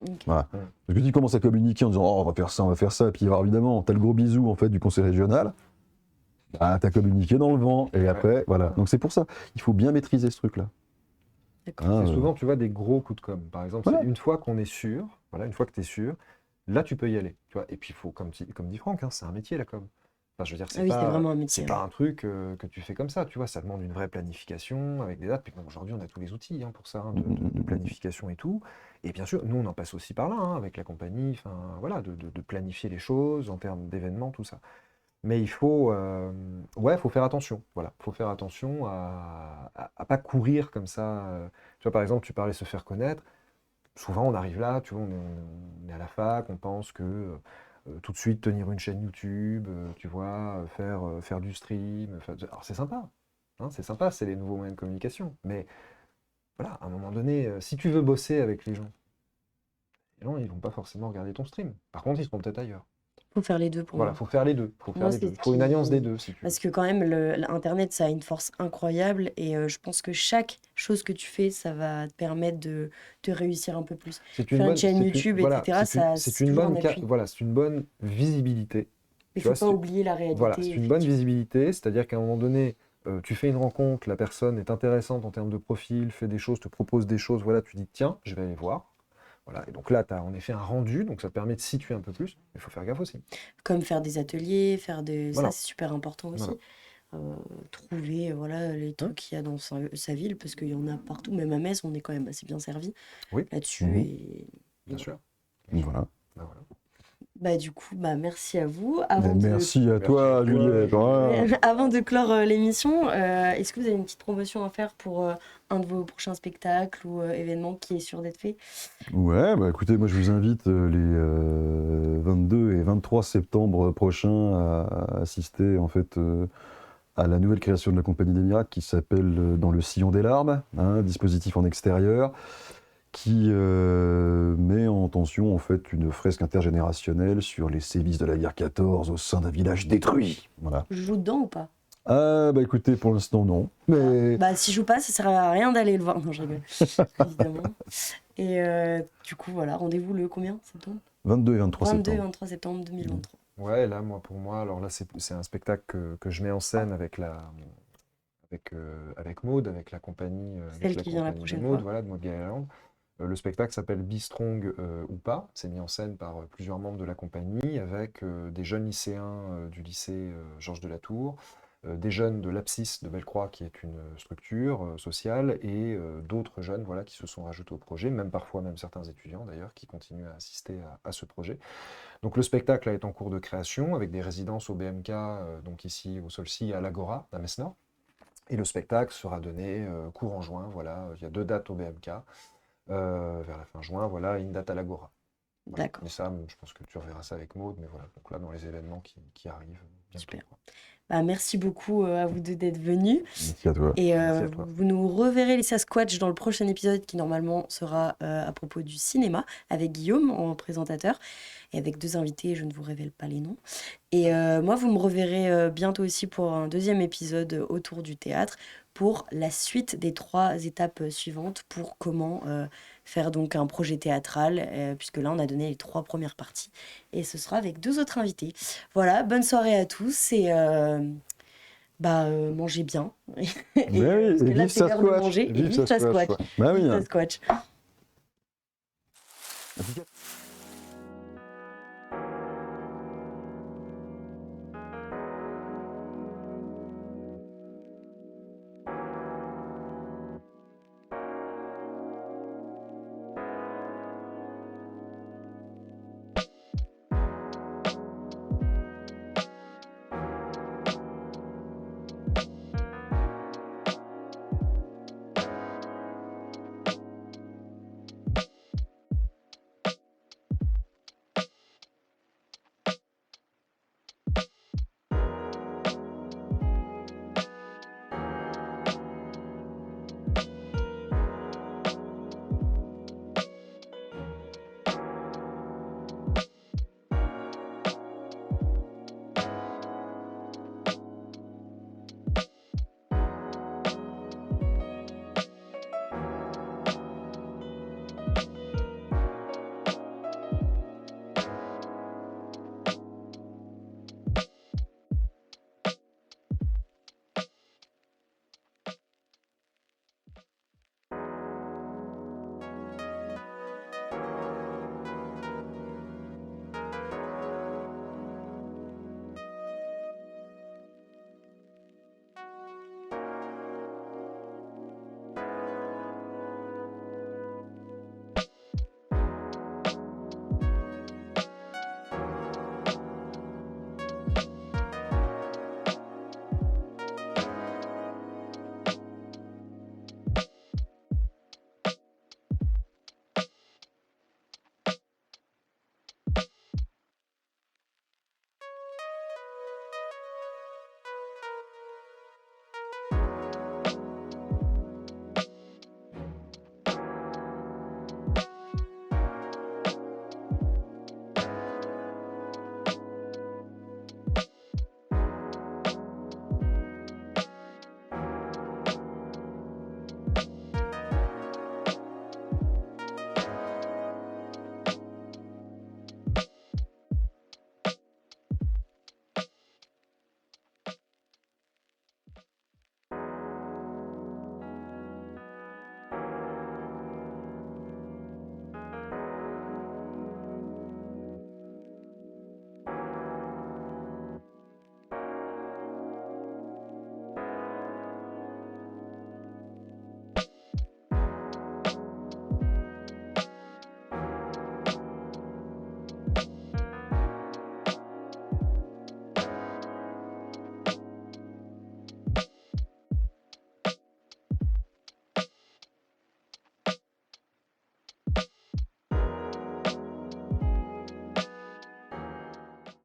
ok. Voilà. Ouais. Parce que tu commences à communiquer en disant oh, on va faire ça, et puis alors, évidemment, t'as le gros bisou en fait du conseil régional. Bah, t'as communiqué dans le vent, et après, voilà. Donc c'est pour ça, il faut bien maîtriser ce truc-là. D'accord. Hein, c'est souvent, tu vois, des gros coups de com'. Par exemple, c'est voilà. une fois qu'on est sûr, voilà, une fois que tu es sûr, là, tu peux y aller. Tu vois. Et puis, il faut, comme dit Franck, hein, c'est un métier, la com'. Enfin, je veux dire, Ah oui, c'est vraiment un métier. c'est pas un truc que tu fais comme ça, tu vois. Ça demande une vraie planification avec des dates. Puis bon, aujourd'hui, on a tous les outils hein, pour ça, hein, de planification et tout. Et bien sûr, nous, on en passe aussi par là, hein, avec la compagnie, enfin, voilà, de planifier les choses en termes d'événements, tout ça. Mais il faut, ouais, faut faire attention. Voilà, faut faire attention à pas courir comme ça. Tu vois, par exemple, tu parlais se faire connaître. Souvent, on arrive là, tu vois, on est à la fac, on pense que tout de suite tenir une chaîne YouTube, tu vois, faire du stream. Alors c'est sympa, hein, c'est sympa, c'est les nouveaux moyens de communication. Mais voilà, à un moment donné, si tu veux bosser avec les gens, ils vont pas forcément regarder ton stream. Par contre, ils seront peut-être ailleurs. Faut faire les deux pour Voilà, moi. faut faire les deux. Faut faire Moi, les c'est deux. ce Faut une alliance des qui... deux, si tu veux. Parce que quand même, l'Internet, ça a une force incroyable et je pense que chaque chose que tu fais, ça va te permettre de réussir un peu plus. C'est Faire une chaîne YouTube, voilà, etc., ça, c'est c'est une toujours un bonne, appui. voilà, c'est une bonne visibilité. Mais il Tu faut vois, pas oublier la voilà, réalité. c'est une bonne effectivement. visibilité, c'est-à-dire qu'à un moment donné, tu fais une rencontre, la personne est intéressante en termes de profil, fait des choses, te propose des choses, voilà, tu dis tiens, je vais aller voir. Voilà, et donc là, tu as en effet un rendu, donc ça te permet de situer un peu plus, mais il faut faire gaffe aussi. Comme faire des ateliers, faire des... Ça, Voilà, c'est super important aussi. voilà. Trouver voilà, les Hein. trucs qu'il y a dans sa ville, parce qu'il y en a partout. Même à Metz, on est quand même assez bien servi Oui, là-dessus. Mhm. Et bien sûr. Voilà. Ben voilà. bah, du coup, bah, merci à vous. Merci à toi, Merci à toi, Juliette. Voilà. Avant de clore l'émission, est-ce que vous avez une petite promotion à faire pour un de vos prochains spectacles ou événements qui est sûr d'être fait? Ouais, bah écoutez, moi je vous invite les 22 et 23 septembre prochains à assister en fait à la nouvelle création de la Compagnie des Miracles qui s'appelle Dans le sillon des larmes, un dispositif en extérieur qui met en tension en fait une fresque intergénérationnelle sur les sévices de la guerre 14 au sein d'un village détruit. Voilà. Je joue dedans ou pas? Ah bah écoutez, pour l'instant non, mais Bah, si je joue pas, ça sert à rien d'aller le voir. Non, je rigole, évidemment. Et du coup, voilà, rendez-vous le combien septembre? 22 et 23 22 et septembre. 23 septembre 2023. Ouais, là, pour moi, alors là, c'est un spectacle que je mets en scène avec avec Maud, avec la compagnie, Celle qui vient la de prochaine Maud, fois. voilà, de Maud Gaëland. Le spectacle s'appelle Be Strong ou pas. C'est mis en scène par plusieurs membres de la compagnie, avec des jeunes lycéens du lycée Georges de la Tour, des jeunes de l'Abscisse de Bellecroix, qui est une structure sociale, et d'autres jeunes voilà, qui se sont rajoutés au projet, même parfois même certains étudiants d'ailleurs, qui continuent à assister à ce projet. Donc le spectacle est en cours de création, avec des résidences au BMK, donc ici au Solcy, à l'Agora, à Metz-Nord. Et le spectacle sera donné courant juin, voilà, il y a 2 dates au BMK, vers la fin juin, voilà, et une date à l'Agora. Voilà. D'accord, Mais ça, je pense que tu reverras ça avec Maud, mais voilà, donc là, dans les événements qui arrivent bientôt. super. Quoi. Bah, merci beaucoup à vous deux d'être venus. Merci à toi. Et Merci à toi. vous nous reverrez les Sasquatch dans le prochain épisode qui normalement sera à propos du cinéma avec Guillaume en présentateur et avec 2 invités, je ne vous révèle pas les noms. Et moi, vous me reverrez bientôt aussi pour un deuxième épisode autour du théâtre pour la suite des 3 étapes suivantes pour comment faire donc un projet théâtral, puisque là, on a donné les 3 premières parties et ce sera avec 2 autres invités. Voilà, bonne soirée à tous et mangez bien. Mais Et, oui, parce que et là, vive c'est l'heure de Sasquatch, manger. Et vive vive Sasquatch. Sasquatch. Ouais. Bah oui. Vive Hein. Sasquatch. Efficace.